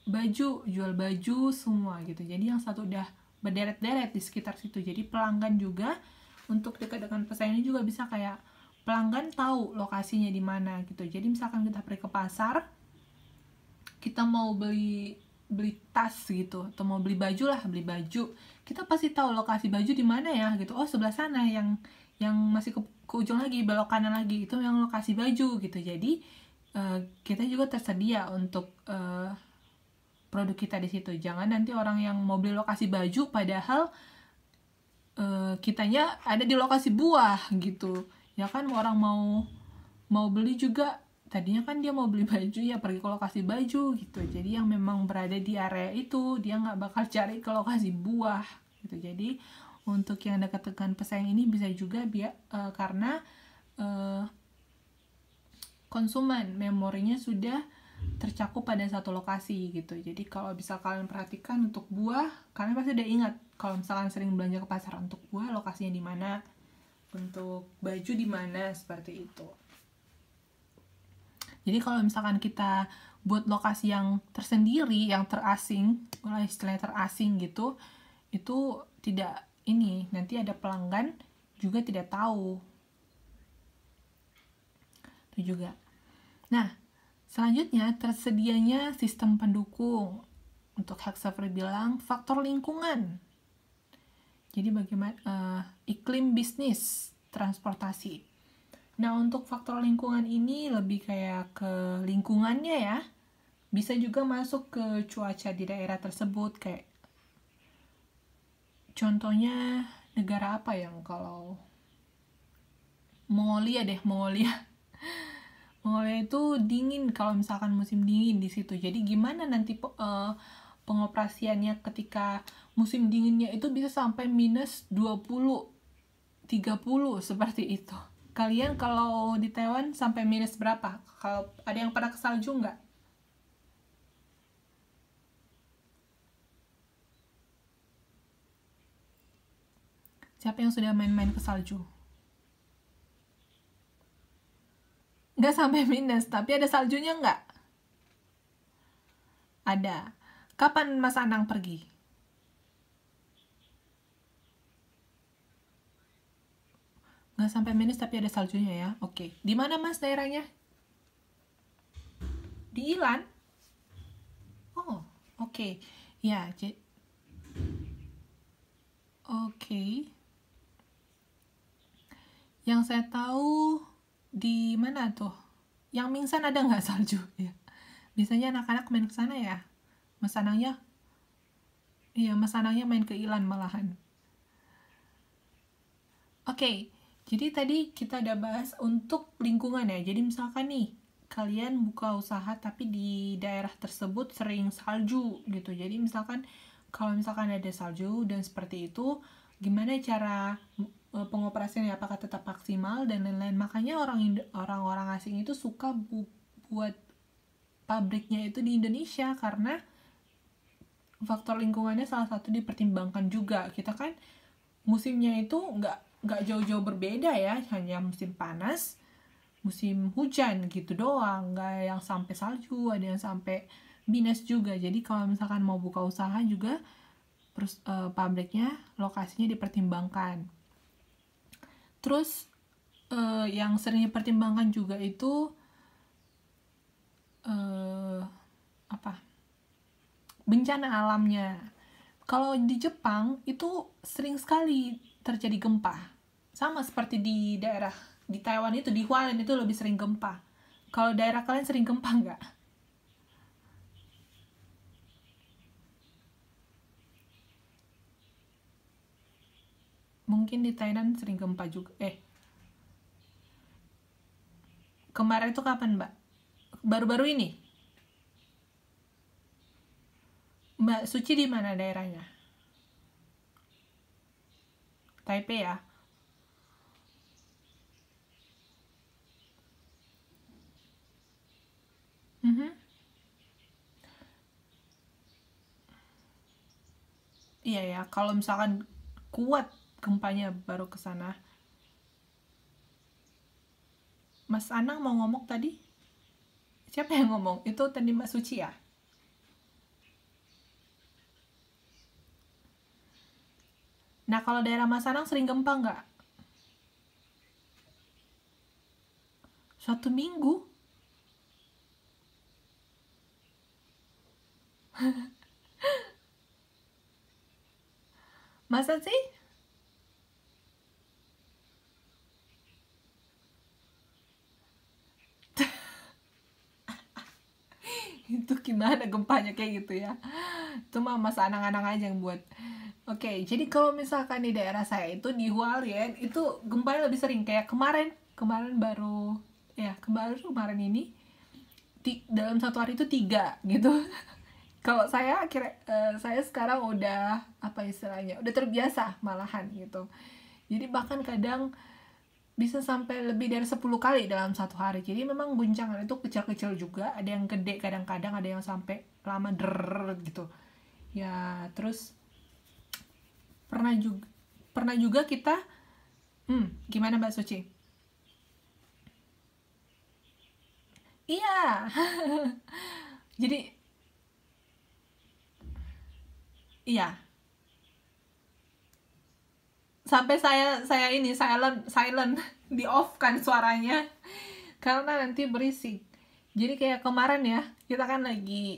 Speaker 1: baju semua gitu. Jadi yang satu udah berderet-deret di sekitar situ. Jadi pelanggan juga untuk dekat dengan pesaing ini juga bisa kayak pelanggan tahu lokasinya di mana gitu. Jadi misalkan kita pergi ke pasar, kita mau beli tas gitu atau mau beli baju lah, beli baju, kita pasti tahu lokasi baju di mana ya gitu. Oh, sebelah sana, yang masih ke ujung lagi, belok kanan lagi, itu yang lokasi baju gitu. Jadi kita juga tersedia untuk produk kita di situ. Jangan nanti orang yang mau beli lokasi baju padahal kitanya ada di lokasi buah gitu. Ya kan orang mau beli juga tadinya kan dia mau beli baju ya pergi ke lokasi baju gitu. Jadi yang memang berada di area itu dia nggak bakal cari ke lokasi buah gitu. Jadi untuk yang dekat dengan pesaing ini bisa juga karena konsumen, memorinya sudah tercakup pada satu lokasi gitu. Jadi kalau bisa kalian perhatikan untuk buah, kalian pasti udah ingat kalau misalkan sering belanja ke pasar, untuk buah lokasinya di mana, untuk baju di mana, seperti itu. Jadi kalau misalkan kita buat lokasi yang tersendiri, yang terasing, istilahnya terasing gitu, itu tidak ini, nanti ada pelanggan juga tidak tahu. Itu juga. Nah, selanjutnya tersedianya sistem pendukung. Untuk Hexaver bilang faktor lingkungan. Jadi bagaimana iklim bisnis transportasi. Nah, untuk faktor lingkungan ini lebih kayak ke lingkungannya ya. Bisa juga masuk ke cuaca di daerah tersebut, kayak contohnya negara apa yang kalau Mongolia Mongolia itu dingin kalau misalkan musim dingin di situ. Jadi gimana nanti pengoperasiannya ketika musim dinginnya itu bisa sampai minus 20, 30 seperti itu. Kalian kalau di Taiwan sampai minus berapa? Kalau ada yang pernah ke salju nggak? Siapa yang sudah main-main ke salju? Nggak sampai minus, tapi ada saljunya nggak? Ada. Kapan Mas Anang pergi? Nggak sampai minus tapi ada saljunya ya. Oke. Di mana Mas daerahnya? Di Ilan? Oh, oke. Ya, oke. Yang saya tahu di mana tuh? Yang Mingsan ada nggak salju? Ya. Biasanya anak-anak main ke sana ya. Mas Anangnya? Iya, Mas Anangnya main ke Ilan malahan. Oke, jadi tadi kita udah bahas untuk lingkungan ya. Jadi misalkan nih, kalian buka usaha tapi di daerah tersebut sering salju gitu. Jadi misalkan kalau misalkan ada salju dan seperti itu, gimana cara pengoperasiannya, apakah tetap maksimal dan lain-lain. Makanya orang-orang asing itu suka buat pabriknya itu di Indonesia karena faktor lingkungannya salah satu dipertimbangkan juga. Kita kan musimnya itu nggak jauh-jauh berbeda ya, hanya musim panas, musim hujan gitu doang, nggak yang sampai salju, ada yang sampai minus juga. Jadi kalau misalkan mau buka usaha juga pabriknya, lokasinya dipertimbangkan. Terus yang sering dipertimbangkan juga itu bencana alamnya. Kalau di Jepang itu sering sekali terjadi gempa. Sama seperti di daerah di Taiwan itu, di Hualien itu lebih sering gempa. Kalau daerah kalian sering gempa nggak? Mungkin di Thailand sering gempa juga. Kemarin itu kapan, Mbak? Baru-baru ini? Mbak Suci di mana daerahnya? Taipei ya? Iya ya, kalau misalkan kuat gempanya baru ke sana. Mas Anang mau ngomong tadi? Siapa yang ngomong? Itu tadi Mbak Suci ya? Nah, kalau daerah Mas Anang sering gempa nggak? 1 minggu? Masa sih? Itu gimana gempanya kayak gitu ya? Itu mah Mas Anang-anang aja yang buat. Oke, jadi kalau misalkan di daerah saya itu di Hualien itu gempanya lebih sering, kayak kemarin baru ya, kemarin ini dalam satu hari itu 3 gitu. Kalau saya saya sekarang udah apa istilahnya, udah terbiasa malahan gitu. Jadi bahkan kadang bisa sampai lebih dari 10 kali dalam satu hari. Jadi memang guncangan itu kecil-kecil juga, ada yang gede kadang-kadang, ada yang sampai lama der gitu. Ya, terus pernah juga kita gimana Mbak Suci? Iya. Jadi iya, sampai saya ini silent di off kan suaranya karena nanti berisik. Jadi kayak kemarin ya, kita kan lagi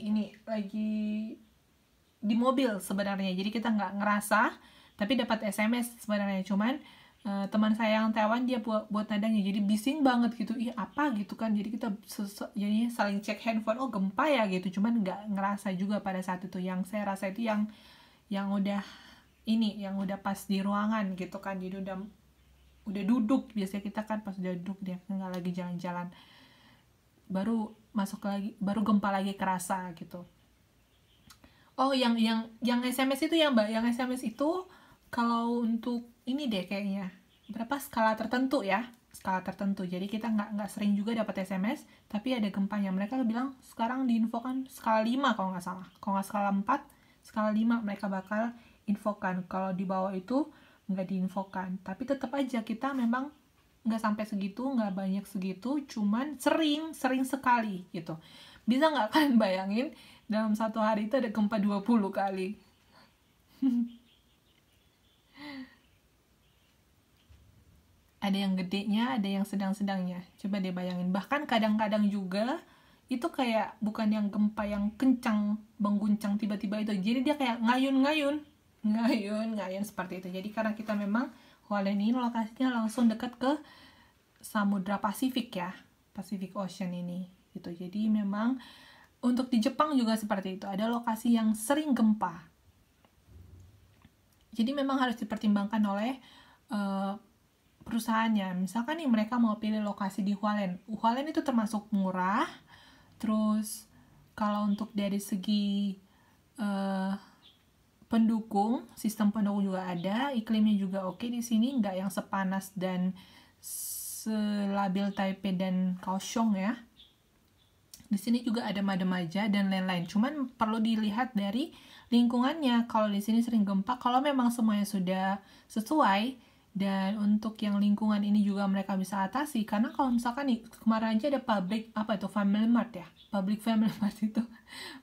Speaker 1: di mobil sebenarnya, jadi kita nggak ngerasa, tapi dapat SMS sebenarnya. Cuman teman saya yang Taiwan dia buat nadanya jadi bising banget gitu, ih apa gitu kan. Jadi kita jadi saling cek handphone, oh gempa ya gitu. Cuman nggak ngerasa juga pada saat itu. Yang saya rasa itu yang udah yang udah pas di ruangan gitu kan. Jadi udah duduk, biasanya kita kan pas udah duduk dia nggak lagi jalan-jalan, baru masuk lagi, baru gempa lagi kerasa gitu. Oh, yang SMS itu ya Mbak, yang SMS itu kalau untuk ini deh kayaknya berapa skala tertentu ya, skala tertentu. Jadi kita nggak sering juga dapat SMS, tapi ada gempanya. Mereka bilang sekarang diinfokan skala 5 kalau nggak salah. Kalau nggak skala 4, skala 5 mereka bakal infokan. Kalau di bawah itu nggak diinfokan. Tapi tetap aja kita memang nggak sampai segitu, nggak banyak segitu, cuman sering sekali gitu. Bisa nggak kan bayangin dalam satu hari itu ada gempa 20 kali. Ada yang gedenya, ada yang sedang-sedangnya. Coba deh bayangin. Bahkan kadang-kadang juga itu kayak bukan yang gempa yang kencang, mengguncang tiba-tiba itu. Jadi dia kayak ngayun-ngayun. Ngayun seperti itu. Jadi karena kita memang Hualien ini lokasinya langsung dekat ke Samudra Pasifik ya. Pacific Ocean ini. Gitu. Jadi memang untuk di Jepang juga seperti itu. Ada lokasi yang sering gempa. Jadi memang harus dipertimbangkan oleh perusahaannya. Misalkan nih mereka mau pilih lokasi di Hualien. Hualien itu termasuk murah. Terus kalau untuk dari segi pendukung, sistem pendukung juga ada, iklimnya juga oke di sini, nggak yang sepanas dan selabil Taipei dan Kaohsiung ya. Di sini juga ada Mademaja dan lain-lain. Cuman perlu dilihat dari lingkungannya. Kalau di sini sering gempa, kalau memang semuanya sudah sesuai, dan untuk yang lingkungan ini juga mereka bisa atasi. Karena kalau misalkan nih, kemarin aja ada pabrik, apa itu, Family Mart ya? Public Family Mart itu.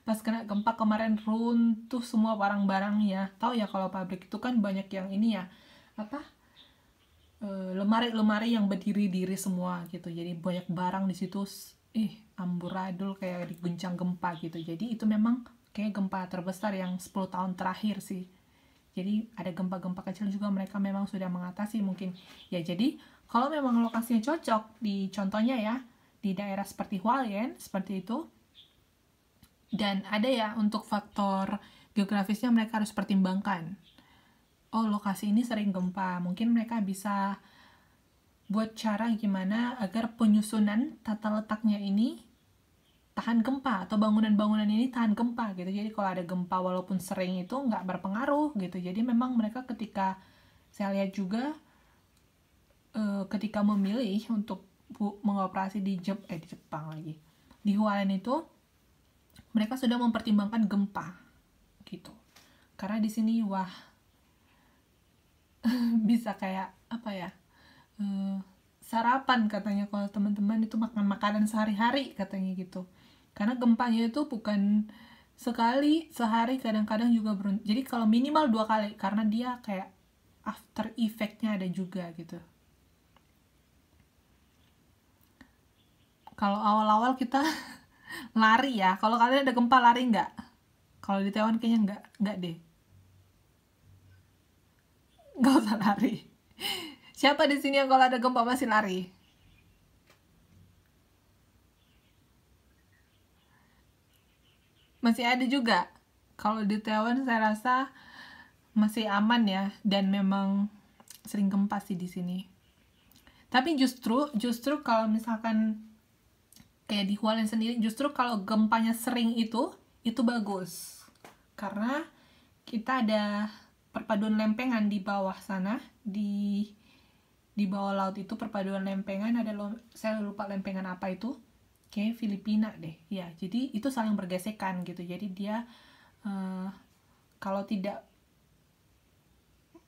Speaker 1: Pas kena gempa kemarin runtuh semua barang-barangnya. Tahu ya kalau pabrik itu kan banyak yang ini ya, apa? Lemari-lemari yang berdiri-diri semua gitu. Jadi banyak barang di situ, amburadul kayak diguncang gempa gitu. Jadi itu memang kayak gempa terbesar yang 10 tahun terakhir sih. Jadi ada gempa-gempa kecil juga mereka memang sudah mengatasi mungkin. Ya jadi kalau memang lokasinya cocok, di contohnya ya, di daerah seperti Hualien, seperti itu. Dan ada ya untuk faktor geografisnya mereka harus pertimbangkan. Oh, lokasi ini sering gempa. Mungkin mereka bisa buat cara gimana agar penyusunan tata letaknya ini tahan gempa, atau bangunan-bangunan ini tahan gempa gitu. Jadi kalau ada gempa walaupun sering itu nggak berpengaruh gitu. Jadi memang mereka ketika saya lihat juga ketika memilih untuk mengoperasi di Jepang lagi, di Hualien itu mereka sudah mempertimbangkan gempa gitu. Karena di sini bisa kayak apa ya, sarapan katanya kalau teman-teman itu makan makanan sehari-hari katanya gitu. Karena gempanya itu bukan sekali sehari, kadang-kadang juga jadi kalau minimal 2 kali, karena dia kayak after effect-nya ada juga gitu. Kalau awal-awal kita lari ya. Kalau kalian ada gempa lari nggak? Kalau di Taiwan kayaknya nggak deh. Nggak usah lari. Siapa di sini yang kalau ada gempa masih lari? Masih ada juga. Kalau di Taiwan saya rasa masih aman ya, dan memang sering gempa sih di sini. Tapi justru kalau misalkan kayak di Hualien sendiri, justru kalau gempanya sering itu bagus. Karena kita ada perpaduan lempengan di bawah sana, di di bawah laut itu perpaduan lempengan ada saya lupa lempengan apa itu, kayak Filipina deh ya. Jadi itu saling bergesekan gitu. Jadi dia kalau tidak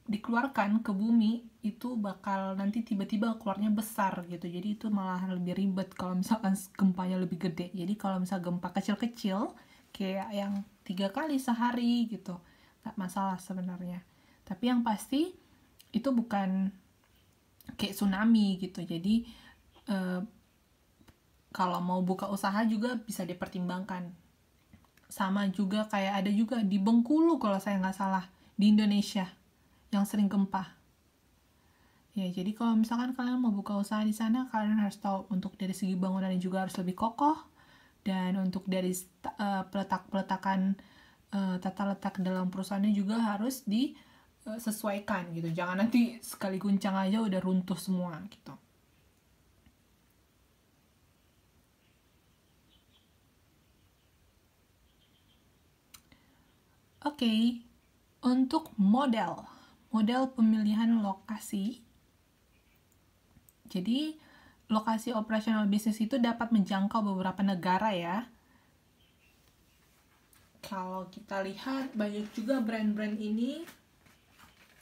Speaker 1: dikeluarkan ke bumi itu bakal nanti tiba-tiba keluarnya besar gitu. Jadi itu malah lebih ribet kalau misalkan gempanya lebih gede. Jadi kalau misal gempa kecil-kecil kayak yang 3 kali sehari gitu nggak masalah sebenarnya. Tapi yang pasti itu bukan kayak tsunami gitu. Jadi kalau mau buka usaha juga bisa dipertimbangkan. Sama juga kayak ada juga di Bengkulu kalau saya nggak salah, di Indonesia yang sering gempa. Ya, jadi kalau misalkan kalian mau buka usaha di sana, kalian harus tahu untuk dari segi bangunannya juga harus lebih kokoh, dan untuk dari peletakan tata letak dalam perusahaannya juga harus disesuaikan gitu. Jangan nanti sekali guncang aja udah runtuh semua gitu. Oke, untuk model pemilihan lokasi. Jadi, lokasi operasional bisnis itu dapat menjangkau beberapa negara ya. Kalau kita lihat banyak juga brand-brand ini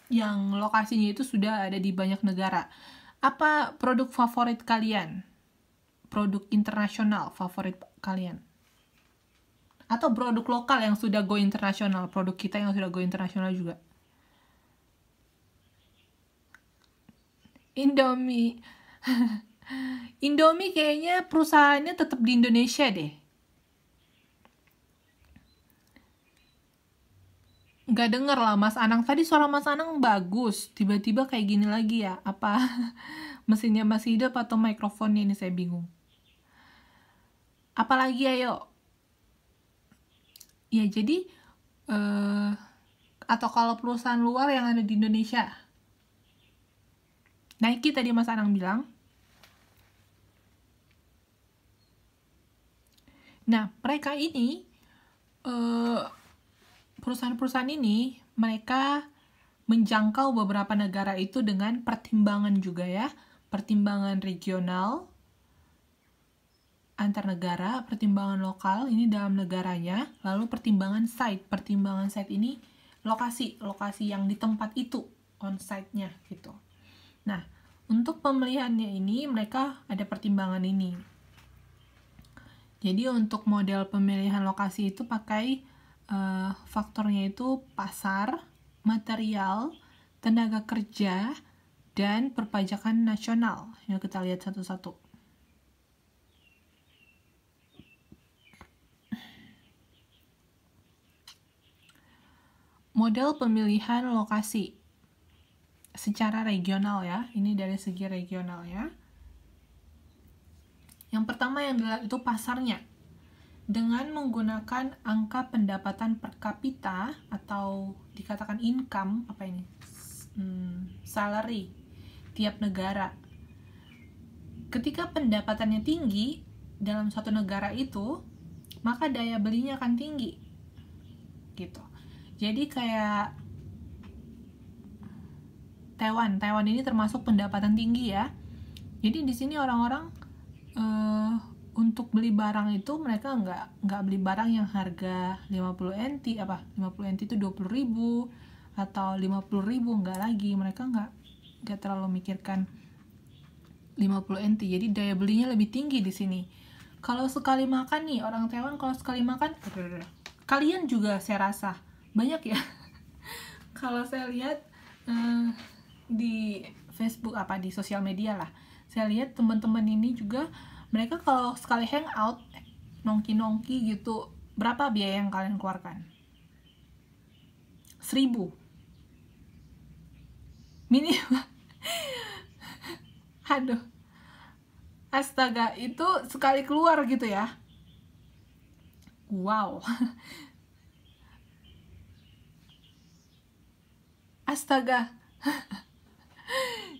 Speaker 1: yang lokasinya itu sudah ada di banyak negara. Apa produk favorit kalian? Produk internasional favorit kalian? Atau produk lokal yang sudah go internasional? Produk kita yang sudah go internasional juga? Indomie. Indomie kayaknya perusahaannya tetap di Indonesia deh. Nggak denger lah Mas Anang. Tadi suara Mas Anang bagus. Tiba-tiba kayak gini lagi ya. Apa mesinnya masih hidup atau mikrofonnya ini saya bingung. Apalagi ayo. Ya jadi atau kalau perusahaan luar yang ada di Indonesia. Nike tadi Mas Anang bilang. Nah, mereka ini perusahaan-perusahaan ini mereka menjangkau beberapa negara itu dengan pertimbangan juga ya, pertimbangan regional antar negara, pertimbangan lokal ini dalam negaranya, lalu pertimbangan site. Pertimbangan site ini lokasi yang di tempat itu, on site-nya gitu. Nah, untuk pemilihannya ini mereka ada pertimbangan ini. Jadi untuk model pemilihan lokasi itu pakai faktornya itu pasar, material, tenaga kerja, dan perpajakan nasional. Yuk kita lihat satu-satu. Model pemilihan lokasi secara regional ya. Ini dari segi regional ya. Yang pertama yang dilihat itu pasarnya. Dengan menggunakan angka pendapatan per kapita atau dikatakan income, apa ini? Salary tiap negara. Ketika pendapatannya tinggi dalam suatu negara itu, maka daya belinya akan tinggi. Gitu. Jadi kayak Taiwan ini termasuk pendapatan tinggi ya. Jadi di sini orang-orang untuk beli barang itu mereka nggak beli barang yang harga 50 NT 50 NT itu 20.000 atau 50.000, nggak lagi, mereka nggak terlalu mikirkan 50 NT. Jadi daya belinya lebih tinggi di sini. Kalau sekali makan nih orang Taiwan, kalau sekali makan kalian juga saya rasa banyak ya. Kalau saya lihat di Facebook di sosial media lah, saya lihat teman-teman ini juga mereka kalau sekali hangout nongki gitu, berapa biaya yang kalian keluarkan? 1.000 minimal. Aduh, astaga, itu sekali keluar gitu ya. Wow. Astaga.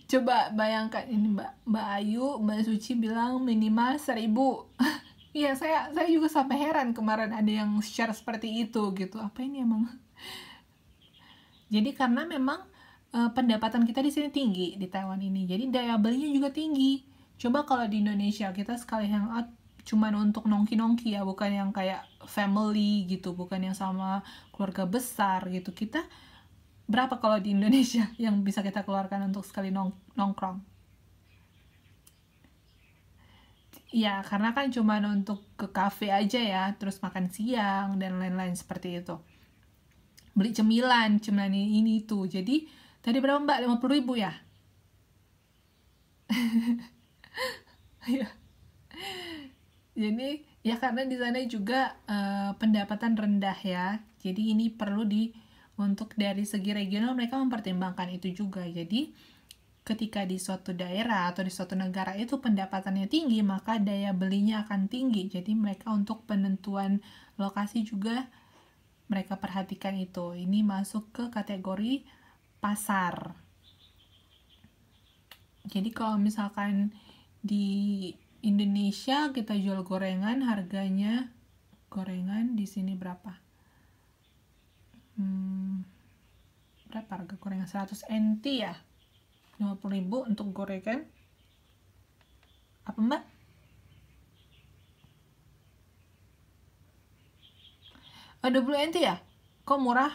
Speaker 1: Coba bayangkan ini Mbak Ayu, Mbak Suci bilang minimal 1.000. Iya, saya juga sampai heran kemarin ada yang share seperti itu gitu. Apa ini emang? Jadi karena memang pendapatan kita di sini tinggi di Taiwan ini, jadi daya belinya juga tinggi. Coba kalau di Indonesia kita sekali hangout cuman untuk nongki-nongki ya, bukan yang kayak family gitu, bukan yang sama keluarga besar gitu. Kita berapa kalau di Indonesia yang bisa kita keluarkan untuk sekali nongkrong? Ya, karena kan cuman untuk ke cafe aja ya, terus makan siang dan lain-lain seperti itu. Beli cemilan ini tuh. Jadi tadi berapa Mbak? 50.000 ya? Ya. Jadi ya karena di sana juga pendapatan rendah ya. Jadi ini perlu untuk dari segi regional mereka mempertimbangkan itu juga. Jadi ketika di suatu daerah atau di suatu negara itu pendapatannya tinggi, maka daya belinya akan tinggi. Jadi mereka untuk penentuan lokasi juga mereka perhatikan itu. Ini masuk ke kategori pasar. Jadi kalau misalkan di Indonesia kita jual gorengan, harganya gorengan di sini berapa? Berapa harga gorengan? 100 NT ya? 50.000 untuk gorengan. Apa Mbak? 20 NT ya? Kok murah?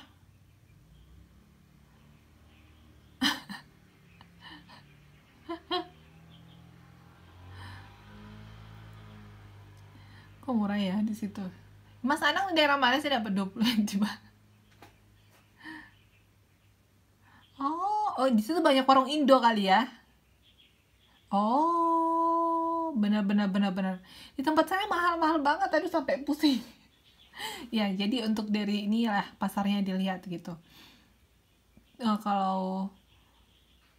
Speaker 1: Kok murah ya di situ? Mas Anang daerah mana sih dapat 20 NT, Mbak? Oh, di situ banyak warung Indo kali ya? Oh, benar. Di tempat saya mahal-mahal banget, tadi sampai pusing. Ya, jadi untuk dari inilah pasarnya dilihat gitu. Kalau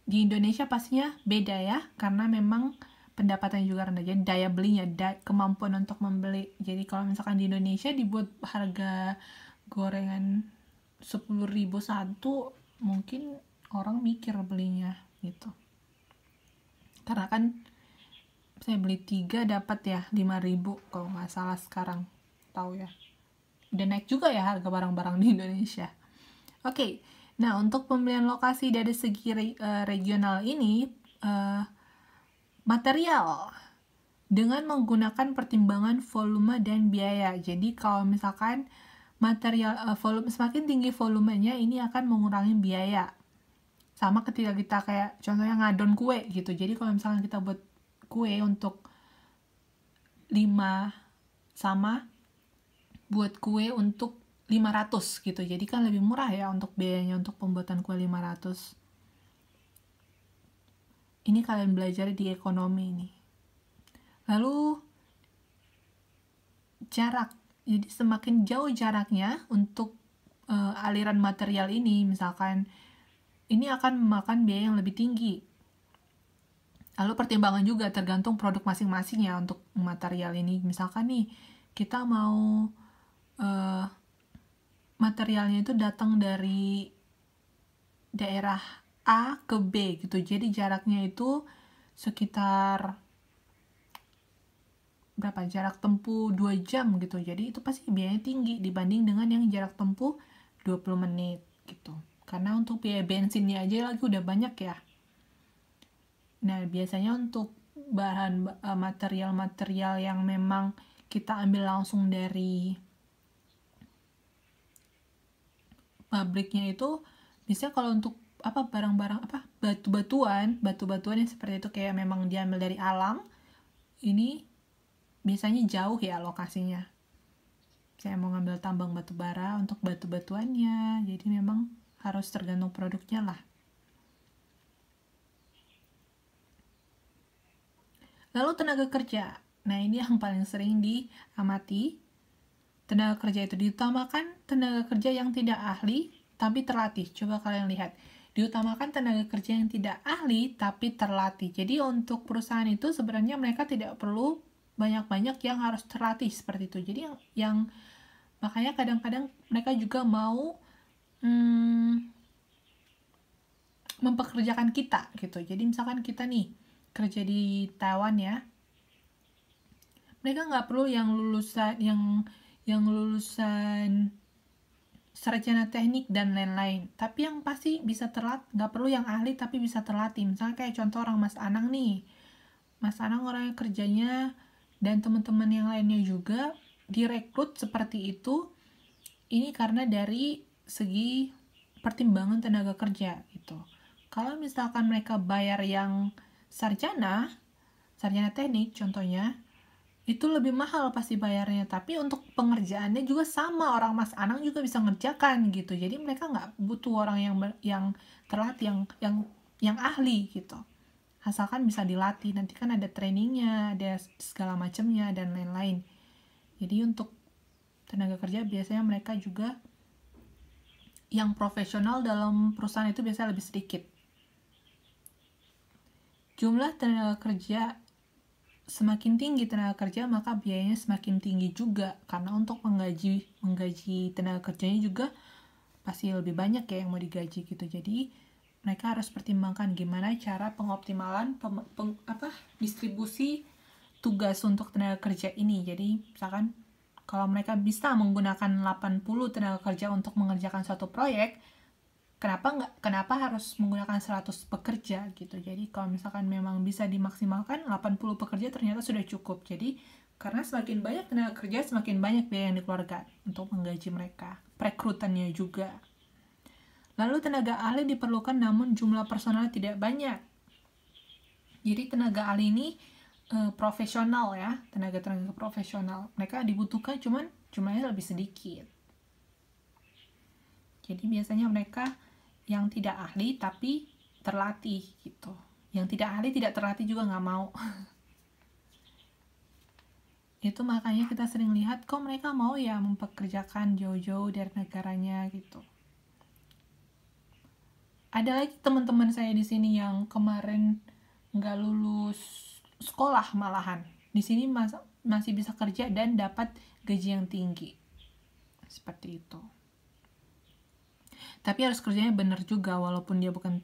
Speaker 1: di Indonesia pastinya beda ya, karena memang pendapatan juga rendah. Jadi daya belinya, kemampuan untuk membeli. Jadi kalau misalkan di Indonesia dibuat harga gorengan 10.000 satu, mungkin orang mikir belinya gitu. Karena kan saya beli 3 dapat ya 5.000 kalau nggak salah sekarang, tahu ya. Udah naik juga ya harga barang-barang di Indonesia. Oke, nah untuk pembelian lokasi dari segi regional ini, material dengan menggunakan pertimbangan volume dan biaya. Jadi kalau misalkan material volume semakin tinggi volumenya, ini akan mengurangi biaya. Sama ketika kita kayak contohnya ngadon kue gitu. Jadi kalau misalkan kita buat kue untuk 5 sama buat kue untuk 500 gitu. Jadi kan lebih murah ya untuk biayanya untuk pembuatan kue 500. Ini kalian belajar di ekonomi ini. Lalu jarak. Jadi semakin jauh jaraknya untuk aliran material ini, misalkan ini akan memakan biaya yang lebih tinggi. Lalu pertimbangan juga tergantung produk masing-masing ya untuk material ini. Misalkan nih kita mau materialnya itu datang dari daerah A ke B gitu. Jadi jaraknya itu sekitar berapa, jarak tempuh 2 jam gitu. Jadi itu pasti biayanya tinggi dibanding dengan yang jarak tempuh 20 menit gitu. Karena untuk biaya bensinnya aja lagi udah banyak ya. Nah, biasanya untuk bahan material-material yang memang kita ambil langsung dari pabriknya itu, biasanya kalau untuk barang-barang batu-batuan yang seperti itu kayak memang diambil dari alam, ini biasanya jauh ya lokasinya. Saya mau ngambil tambang batu bara untuk batu-batuannya, jadi memang harus tergantung produknya lah. Lalu tenaga kerja. Nah, ini yang paling sering diamati. Tenaga kerja itu diutamakan tenaga kerja yang tidak ahli tapi terlatih. Coba kalian lihat. Diutamakan tenaga kerja yang tidak ahli tapi terlatih. Jadi untuk perusahaan itu sebenarnya mereka tidak perlu banyak-banyak yang harus terlatih seperti itu. Jadi yang makanya kadang-kadang mereka juga mau mempekerjakan kita gitu. Jadi misalkan kita nih kerja di Taiwan ya, mereka nggak perlu yang lulusan sarjana teknik dan lain-lain. Tapi yang pasti bisa terlatih, nggak perlu yang ahli tapi bisa terlatih. Misalnya kayak contoh orang Mas Anang nih. Mas Anang orangnya kerjanya dan teman-teman yang lainnya juga direkrut seperti itu. Ini karena dari segi pertimbangan tenaga kerja gitu. Kalau misalkan mereka bayar yang sarjana teknik contohnya, itu lebih mahal pasti bayarnya, tapi untuk pengerjaannya juga sama, orang Mas Anang juga bisa ngerjakan gitu. Jadi mereka nggak butuh orang yang terlatih, yang ahli gitu, asalkan bisa dilatih. Nanti kan ada trainingnya, ada segala macamnya dan lain-lain. Jadi untuk tenaga kerja biasanya mereka juga yang profesional dalam perusahaan itu biasanya lebih sedikit. Jumlah tenaga kerja semakin tinggi tenaga kerja, maka biayanya semakin tinggi juga, karena untuk menggaji tenaga kerjanya juga pasti lebih banyak ya yang mau digaji gitu. Jadi mereka harus pertimbangkan gimana cara pengoptimalan distribusi tugas untuk tenaga kerja ini. Jadi misalkan kalau mereka bisa menggunakan 80 tenaga kerja untuk mengerjakan suatu proyek, kenapa harus menggunakan 100 pekerja gitu. Jadi kalau misalkan memang bisa dimaksimalkan 80 pekerja ternyata sudah cukup. Jadi karena semakin banyak tenaga kerja, semakin banyak biaya yang dikeluarkan untuk menggaji mereka, perekrutannya juga. Lalu tenaga ahli diperlukan namun jumlah personal tidak banyak. Jadi tenaga ahli ini profesional ya, tenaga profesional. Mereka dibutuhkan cuman jumlahnya lebih sedikit. Jadi biasanya mereka yang tidak ahli tapi terlatih gitu. Yang tidak ahli tidak terlatih juga nggak mau. Itu makanya kita sering lihat kok mereka mau ya mempekerjakan jauh-jauh dari negaranya gitu. Ada lagi teman-teman saya di sini yang kemarin nggak lulus sekolah malahan. Di sini masih bisa kerja dan dapat gaji yang tinggi. Seperti itu. Tapi harus kerjanya benar juga walaupun dia bukan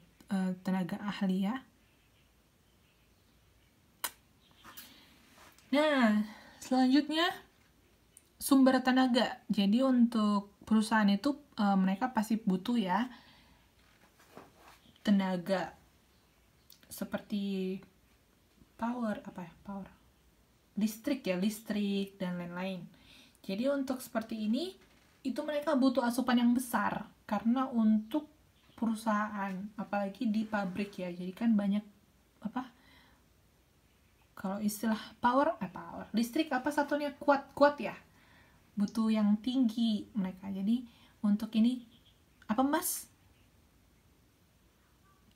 Speaker 1: tenaga ahli ya. Nah, selanjutnya sumber tenaga. Jadi untuk perusahaan itu mereka pasti butuh ya tenaga seperti power listrik dan lain-lain. Jadi untuk seperti ini itu mereka butuh asupan yang besar karena untuk perusahaan, apalagi di pabrik ya. Jadi kan banyak kalau istilah power listrik satunya kuat ya, butuh yang tinggi mereka. Jadi untuk ini Mas?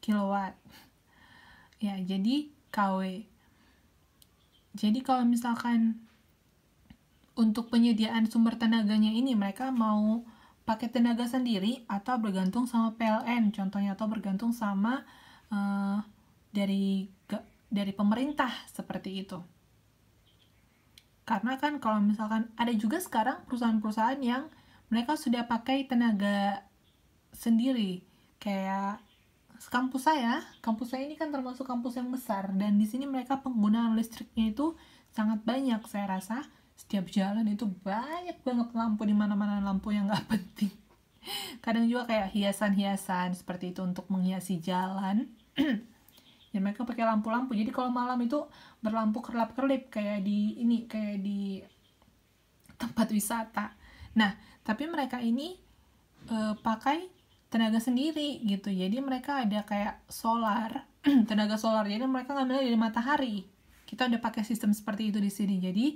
Speaker 1: Kilowatt ya, jadi KW. Jadi kalau misalkan untuk penyediaan sumber tenaganya ini mereka mau pakai tenaga sendiri atau bergantung sama PLN contohnya, atau bergantung sama dari pemerintah seperti itu. Karena kan kalau misalkan ada juga sekarang perusahaan-perusahaan yang mereka sudah pakai tenaga sendiri, kayak kampus saya ini kan termasuk kampus yang besar, dan di sini mereka penggunaan listriknya itu sangat banyak. Saya rasa setiap jalan itu banyak banget lampu, di mana-mana lampu yang nggak penting. Kadang juga kayak hiasan-hiasan seperti itu untuk menghiasi jalan. Ya mereka pakai lampu-lampu. Jadi kalau malam itu berlampu kerlap-kerlip kayak di tempat wisata. Nah, tapi mereka ini pakai tenaga sendiri gitu. Jadi mereka ada kayak solar, tenaga solar. Jadi mereka ngambilnya dari matahari. Kita udah pakai sistem seperti itu di sini. Jadi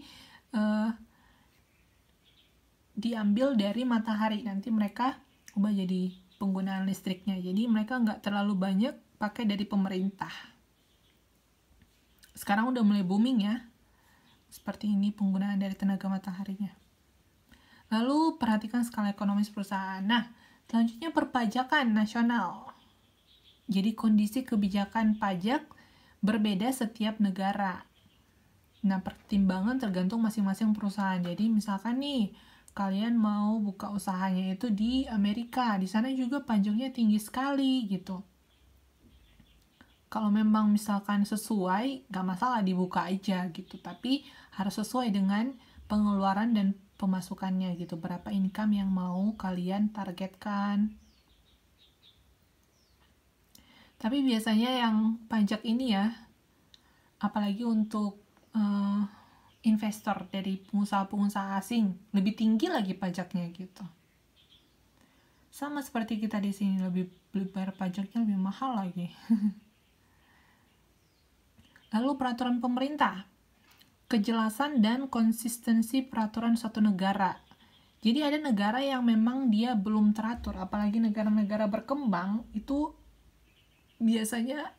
Speaker 1: diambil dari matahari, nanti mereka ubah jadi penggunaan listriknya. Jadi mereka nggak terlalu banyak pakai dari pemerintah. Sekarang udah mulai booming ya, seperti ini penggunaan dari tenaga mataharinya. Lalu perhatikan skala ekonomis perusahaan. Nah, selanjutnya perpajakan nasional. Jadi kondisi kebijakan pajak berbeda setiap negara. Nah, pertimbangan tergantung masing-masing perusahaan. Jadi misalkan nih, kalian mau buka usahanya itu di Amerika, di sana juga pajaknya tinggi sekali gitu. Kalau memang misalkan sesuai, gak masalah dibuka aja gitu. Tapi harus sesuai dengan pengeluaran dan pemasukannya gitu, berapa income yang mau kalian targetkan. Tapi biasanya yang pajak ini ya, apalagi untuk investor dari pengusaha-pengusaha asing, lebih tinggi lagi pajaknya gitu. Sama seperti kita di sini, lebih bayar pajaknya lebih mahal lagi. Lalu peraturan pemerintah, kejelasan dan konsistensi peraturan suatu negara. Jadi ada negara yang memang dia belum teratur, apalagi negara-negara berkembang itu biasanya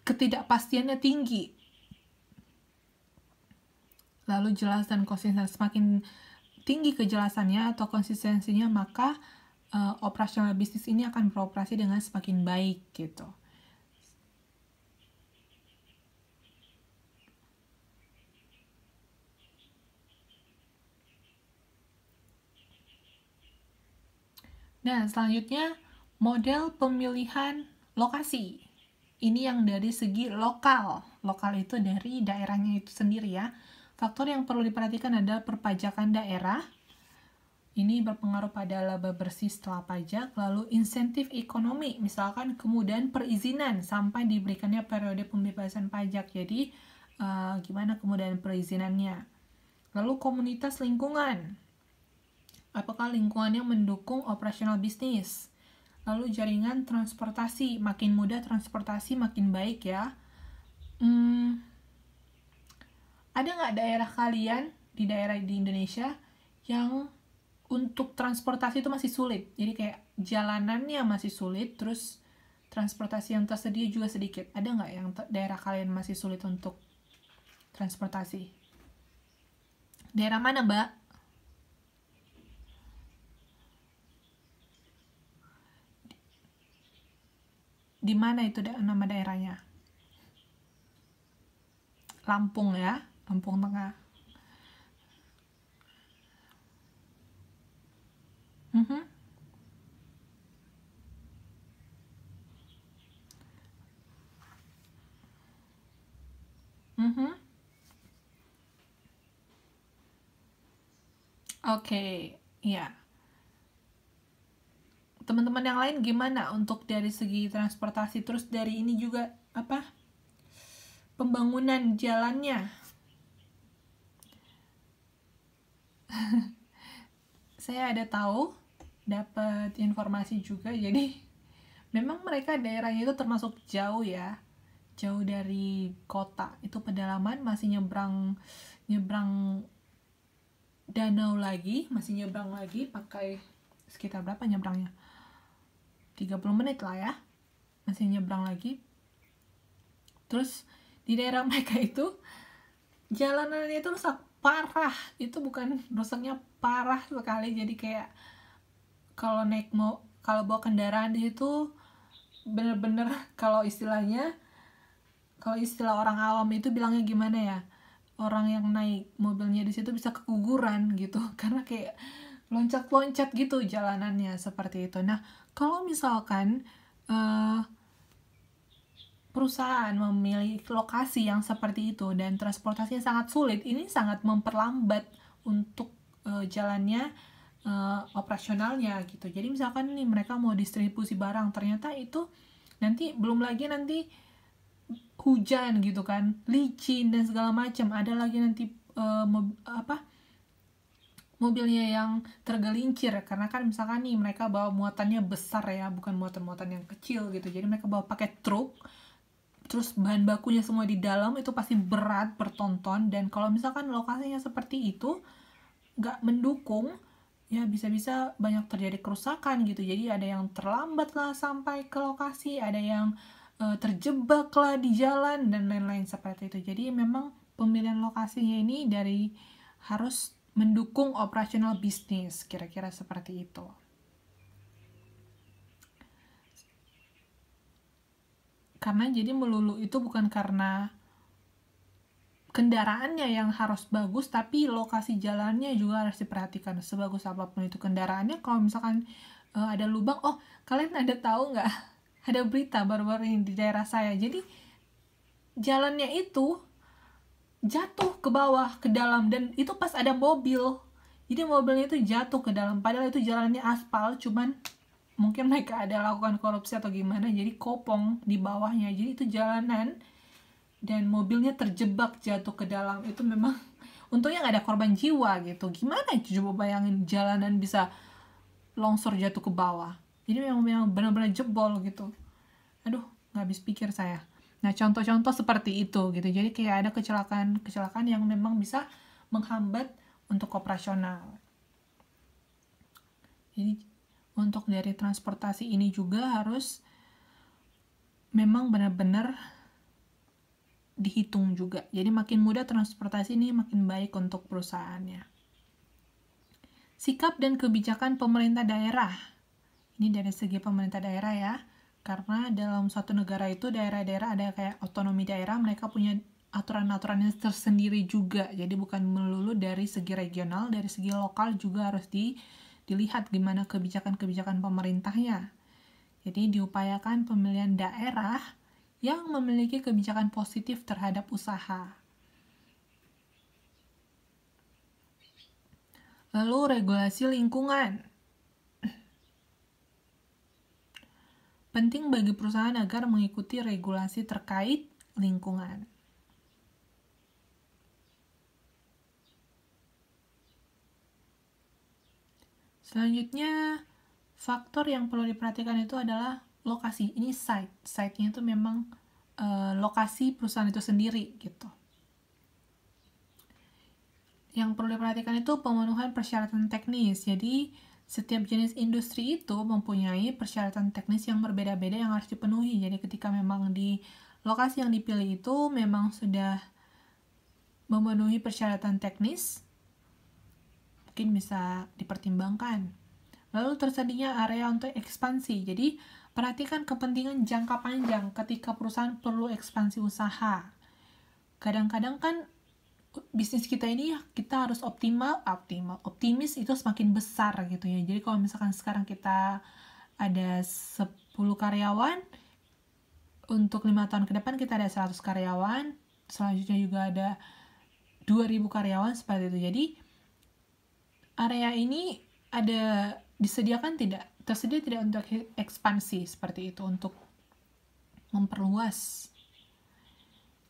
Speaker 1: ketidakpastiannya tinggi. Lalu jelas dan konsisten, semakin tinggi kejelasannya atau konsistensinya, maka operasional bisnis ini akan beroperasi dengan semakin baik gitu. Nah, selanjutnya model pemilihan lokasi. Ini yang dari segi lokal. Lokal itu dari daerahnya itu sendiri ya. Faktor yang perlu diperhatikan adalah perpajakan daerah. Ini berpengaruh pada laba bersih setelah pajak. Lalu insentif ekonomi, misalkan kemudian perizinan sampai diberikannya periode pembebasan pajak. Jadi gimana kemudian perizinannya. Lalu komunitas lingkungan. Apakah lingkungannya mendukung operasional bisnis? Lalu jaringan transportasi, makin mudah transportasi makin baik ya. Ada nggak daerah kalian di daerah di Indonesia yang untuk transportasi itu masih sulit? Jadi kayak jalanannya masih sulit, terus transportasi yang tersedia juga sedikit. Ada nggak yang daerah kalian masih sulit untuk transportasi? Daerah mana, Mbak? Di mana itu nama daerahnya? Lampung ya, Lampung Tengah. Oke, ya. Teman-teman yang lain gimana untuk dari segi transportasi, terus dari ini juga apa? Pembangunan jalannya. Saya ada tahu, dapat informasi juga, jadi memang mereka daerahnya itu termasuk jauh ya, jauh dari kota. Itu pedalaman, masih nyebrang danau lagi, masih nyebrang lagi pakai sekitar berapa nyebrangnya? 30 menit lah ya, masih nyebrang lagi. Terus di daerah mereka itu jalanannya itu rusak parah, itu bukan rusaknya parah sekali, jadi kayak kalau bawa kendaraan di situ bener-bener kalau istilah orang awam itu bilangnya gimana ya, orang yang naik mobilnya di situ bisa keguguran gitu karena kayak loncat-loncat gitu jalanannya seperti itu. Nah, kalau misalkan perusahaan memilih lokasi yang seperti itu dan transportasinya sangat sulit, ini sangat memperlambat untuk jalannya operasionalnya gitu. Jadi misalkan nih mereka mau distribusi barang, ternyata itu belum lagi hujan gitu kan, licin dan segala macam, ada lagi nanti mobilnya yang tergelincir karena kan misalkan nih mereka bawa muatannya besar ya, bukan muatan-muatan yang kecil gitu, jadi mereka bawa pakai truk, terus bahan bakunya semua di dalam, itu pasti berat bertonton, dan kalau misalkan lokasinya seperti itu nggak mendukung ya, bisa-bisa banyak terjadi kerusakan gitu. Jadi ada yang terlambat lah sampai ke lokasi, ada yang terjebak lah di jalan dan lain-lain seperti itu. Jadi memang pemilihan lokasinya ini harus mendukung operasional bisnis, kira-kira seperti itu. Karena jadi melulu itu bukan karena kendaraannya yang harus bagus, tapi lokasi jalannya juga harus diperhatikan. Sebagus apapun itu kendaraannya, kalau misalkan ada lubang, kalian ada tahu nggak? Ada berita baru-baru ini di daerah saya. Jadi jalannya itu jatuh ke bawah, ke dalam, dan itu pas ada mobil. Jadi mobilnya itu jatuh ke dalam, padahal itu jalannya aspal, cuman mungkin mereka ada lakukan korupsi atau gimana, jadi kopong di bawahnya. Jadi itu jalanan dan mobilnya terjebak jatuh ke dalam. Itu memang untungnya nggak ada korban jiwa gitu. Gimana coba bayangin jalanan bisa longsor jatuh ke bawah. Jadi memang benar-benar jebol gitu. Aduh, nggak habis pikir saya. Nah, contoh-contoh seperti itu gitu. Jadi kayak ada kecelakaan yang memang bisa menghambat untuk operasional. Jadi untuk dari transportasi ini juga harus memang benar-benar dihitung juga. Jadi makin mudah transportasi ini makin baik untuk perusahaannya. Sikap dan kebijakan pemerintah daerah. Ini dari segi pemerintah daerah ya. Karena dalam suatu negara itu daerah-daerah ada kayak otonomi daerah, mereka punya aturan-aturannya tersendiri juga. Jadi bukan melulu dari segi regional, dari segi lokal juga harus dilihat gimana kebijakan-kebijakan pemerintahnya. Jadi diupayakan pemilihan daerah yang memiliki kebijakan positif terhadap usaha. Lalu regulasi lingkungan. Penting bagi perusahaan agar mengikuti regulasi terkait lingkungan. Selanjutnya, faktor yang perlu diperhatikan itu adalah lokasi. Ini site. Site-nya itu memang lokasi perusahaan itu sendiri gitu. Yang perlu diperhatikan itu pemenuhan persyaratan teknis. Jadi, setiap jenis industri itu mempunyai persyaratan teknis yang berbeda-beda yang harus dipenuhi. Jadi, ketika memang di lokasi yang dipilih itu memang sudah memenuhi persyaratan teknis, mungkin bisa dipertimbangkan. Lalu tersedianya area untuk ekspansi. Jadi, perhatikan kepentingan jangka panjang ketika perusahaan perlu ekspansi usaha. Kadang-kadang kan bisnis kita ini kita harus optimis itu semakin besar gitu ya. Jadi kalau misalkan sekarang kita ada 10 karyawan, untuk 5 tahun ke depan kita ada 100 karyawan, selanjutnya juga ada 2000 karyawan seperti itu. Jadi area ini ada tersedia tidak untuk ekspansi seperti itu, untuk memperluas.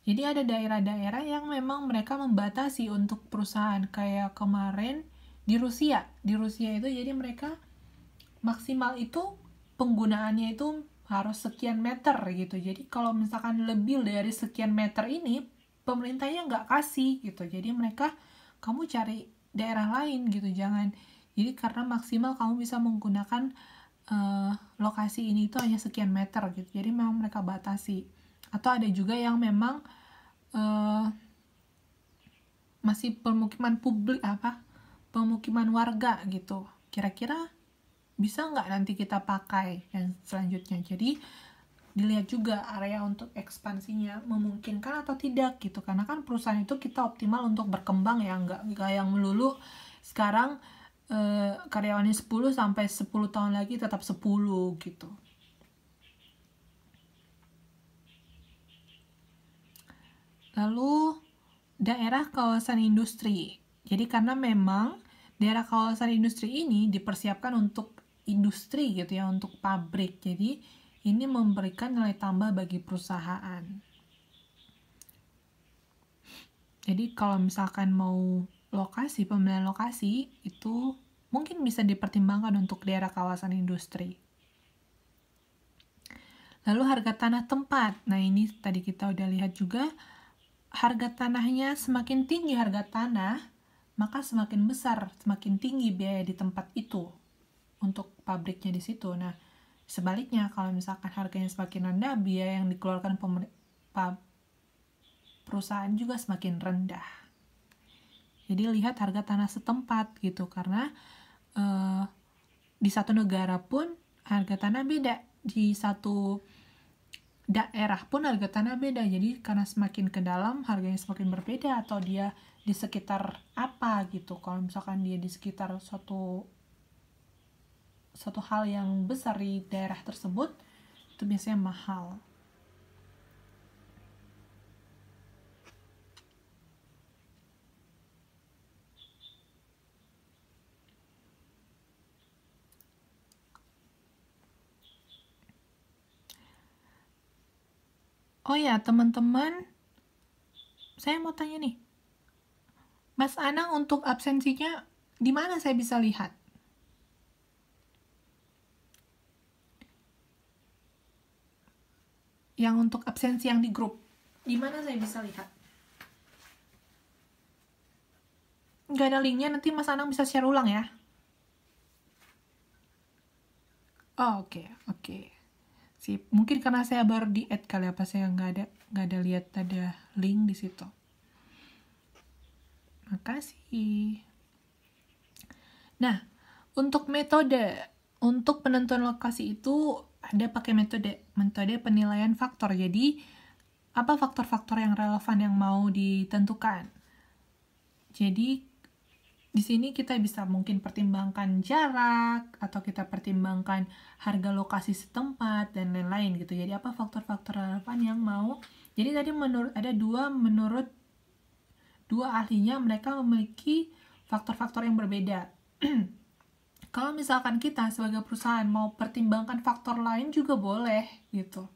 Speaker 1: Jadi ada daerah-daerah yang memang mereka membatasi untuk perusahaan, kayak kemarin di Rusia. Di Rusia itu jadi mereka maksimal itu penggunaannya itu harus sekian meter gitu. Jadi kalau misalkan lebih dari sekian meter ini pemerintahnya nggak kasih gitu. Jadi mereka, kamu cari daerah lain gitu, jangan. Jadi karena maksimal kamu bisa menggunakan lokasi ini itu hanya sekian meter gitu. Jadi memang mereka batasi. Atau ada juga yang memang masih pemukiman warga gitu. Kira-kira bisa nggak nanti kita pakai dan selanjutnya. Jadi dilihat juga area untuk ekspansinya memungkinkan atau tidak gitu. Karena kan perusahaan itu kita optimal untuk berkembang ya, nggak yang melulu sekarang karyawannya 10 sampai 10 tahun lagi tetap 10 gitu. Lalu daerah kawasan industri. Jadi karena memang daerah kawasan industri ini dipersiapkan untuk industri gitu ya, untuk pabrik. Jadi ini memberikan nilai tambah bagi perusahaan. Jadi kalau misalkan mau pemilihan lokasi itu mungkin bisa dipertimbangkan untuk daerah kawasan industri. Lalu harga tanah tempat. Nah ini tadi kita udah lihat juga, harga tanahnya semakin tinggi harga tanah, maka semakin besar, semakin tinggi biaya di tempat itu untuk pabriknya di situ. Nah, sebaliknya kalau misalkan harganya semakin rendah, biaya yang dikeluarkan perusahaan juga semakin rendah. Jadi lihat harga tanah setempat gitu, karena di satu negara pun harga tanah beda, di satu daerah pun harga tanah beda. Jadi karena semakin ke dalam harganya semakin berbeda, atau dia di sekitar apa gitu. Kalau misalkan dia di sekitar suatu hal yang besar di daerah tersebut, itu biasanya mahal. Oh ya, teman-teman, saya mau tanya nih. Mas Anang untuk absensinya di mana saya bisa lihat? Yang untuk absensi yang di grup, di mana saya bisa lihat? Nggak ada linknya, nanti Mas Anang bisa share ulang ya. Oh, oke. Sip. Mungkin karena saya baru di add kali apa, saya nggak ada lihat ada link di situ. Makasih. Nah, untuk metode untuk penentuan lokasi itu ada pakai metode penilaian faktor. Jadi apa faktor-faktor yang relevan yang mau ditentukan? Jadi di sini kita bisa mungkin pertimbangkan jarak, atau kita pertimbangkan harga lokasi setempat, dan lain-lain gitu. Jadi apa faktor-faktor relevan yang mau. Jadi tadi menurut dua ahlinya, mereka memiliki faktor-faktor yang berbeda. Kalau misalkan kita sebagai perusahaan mau pertimbangkan faktor lain juga boleh gitu.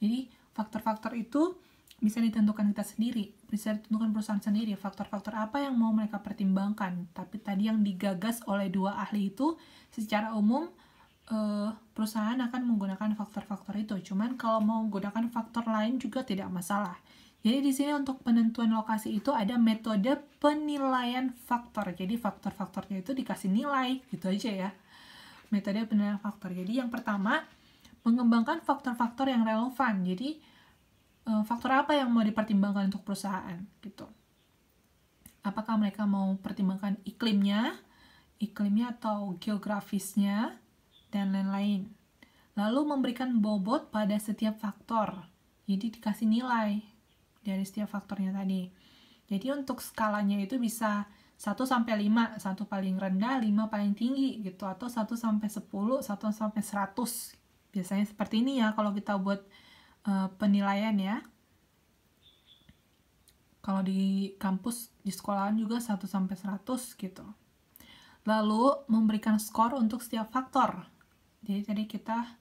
Speaker 1: Jadi faktor-faktor itu bisa ditentukan kita sendiri, bisa ditentukan perusahaan sendiri, faktor-faktor apa yang mau mereka pertimbangkan. Tapi tadi yang digagas oleh dua ahli itu, secara umum perusahaan akan menggunakan faktor-faktor itu. Cuman kalau mau menggunakan faktor lain juga tidak masalah. Jadi di sini untuk penentuan lokasi itu ada metode penilaian faktor. Jadi faktor-faktornya itu dikasih nilai, gitu aja ya. Metode penilaian faktor. Jadi yang pertama, mengembangkan faktor-faktor yang relevan. Jadi faktor apa yang mau dipertimbangkan untuk perusahaan gitu. Apakah mereka mau pertimbangkan iklimnya atau geografisnya, dan lain-lain. Lalu memberikan bobot pada setiap faktor. Jadi dikasih nilai dari setiap faktornya tadi. Jadi untuk skalanya itu bisa 1 sampai 5, 1 paling rendah, 5 paling tinggi gitu, atau 1 sampai 10, 1 sampai 100. Biasanya seperti ini ya kalau kita buat penilaian ya. Kalau di kampus, di sekolahan juga 1 sampai 100 gitu. Lalu memberikan skor untuk setiap faktor. Jadi tadi kita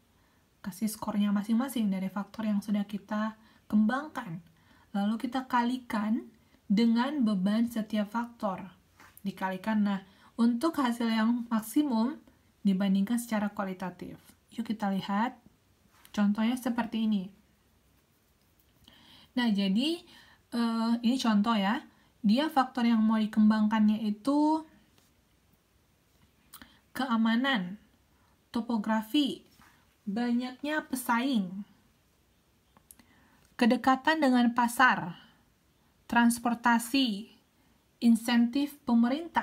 Speaker 1: kasih skornya masing-masing dari faktor yang sudah kita kembangkan. Lalu kita kalikan dengan beban setiap faktor. Dikalikan, nah untuk hasil yang maksimum dibandingkan secara kualitatif. Yuk kita lihat. Contohnya seperti ini. Nah, jadi ini contoh ya. Dia faktor yang mau dikembangkannya itu keamanan, topografi, banyaknya pesaing, kedekatan dengan pasar, transportasi, insentif pemerintah,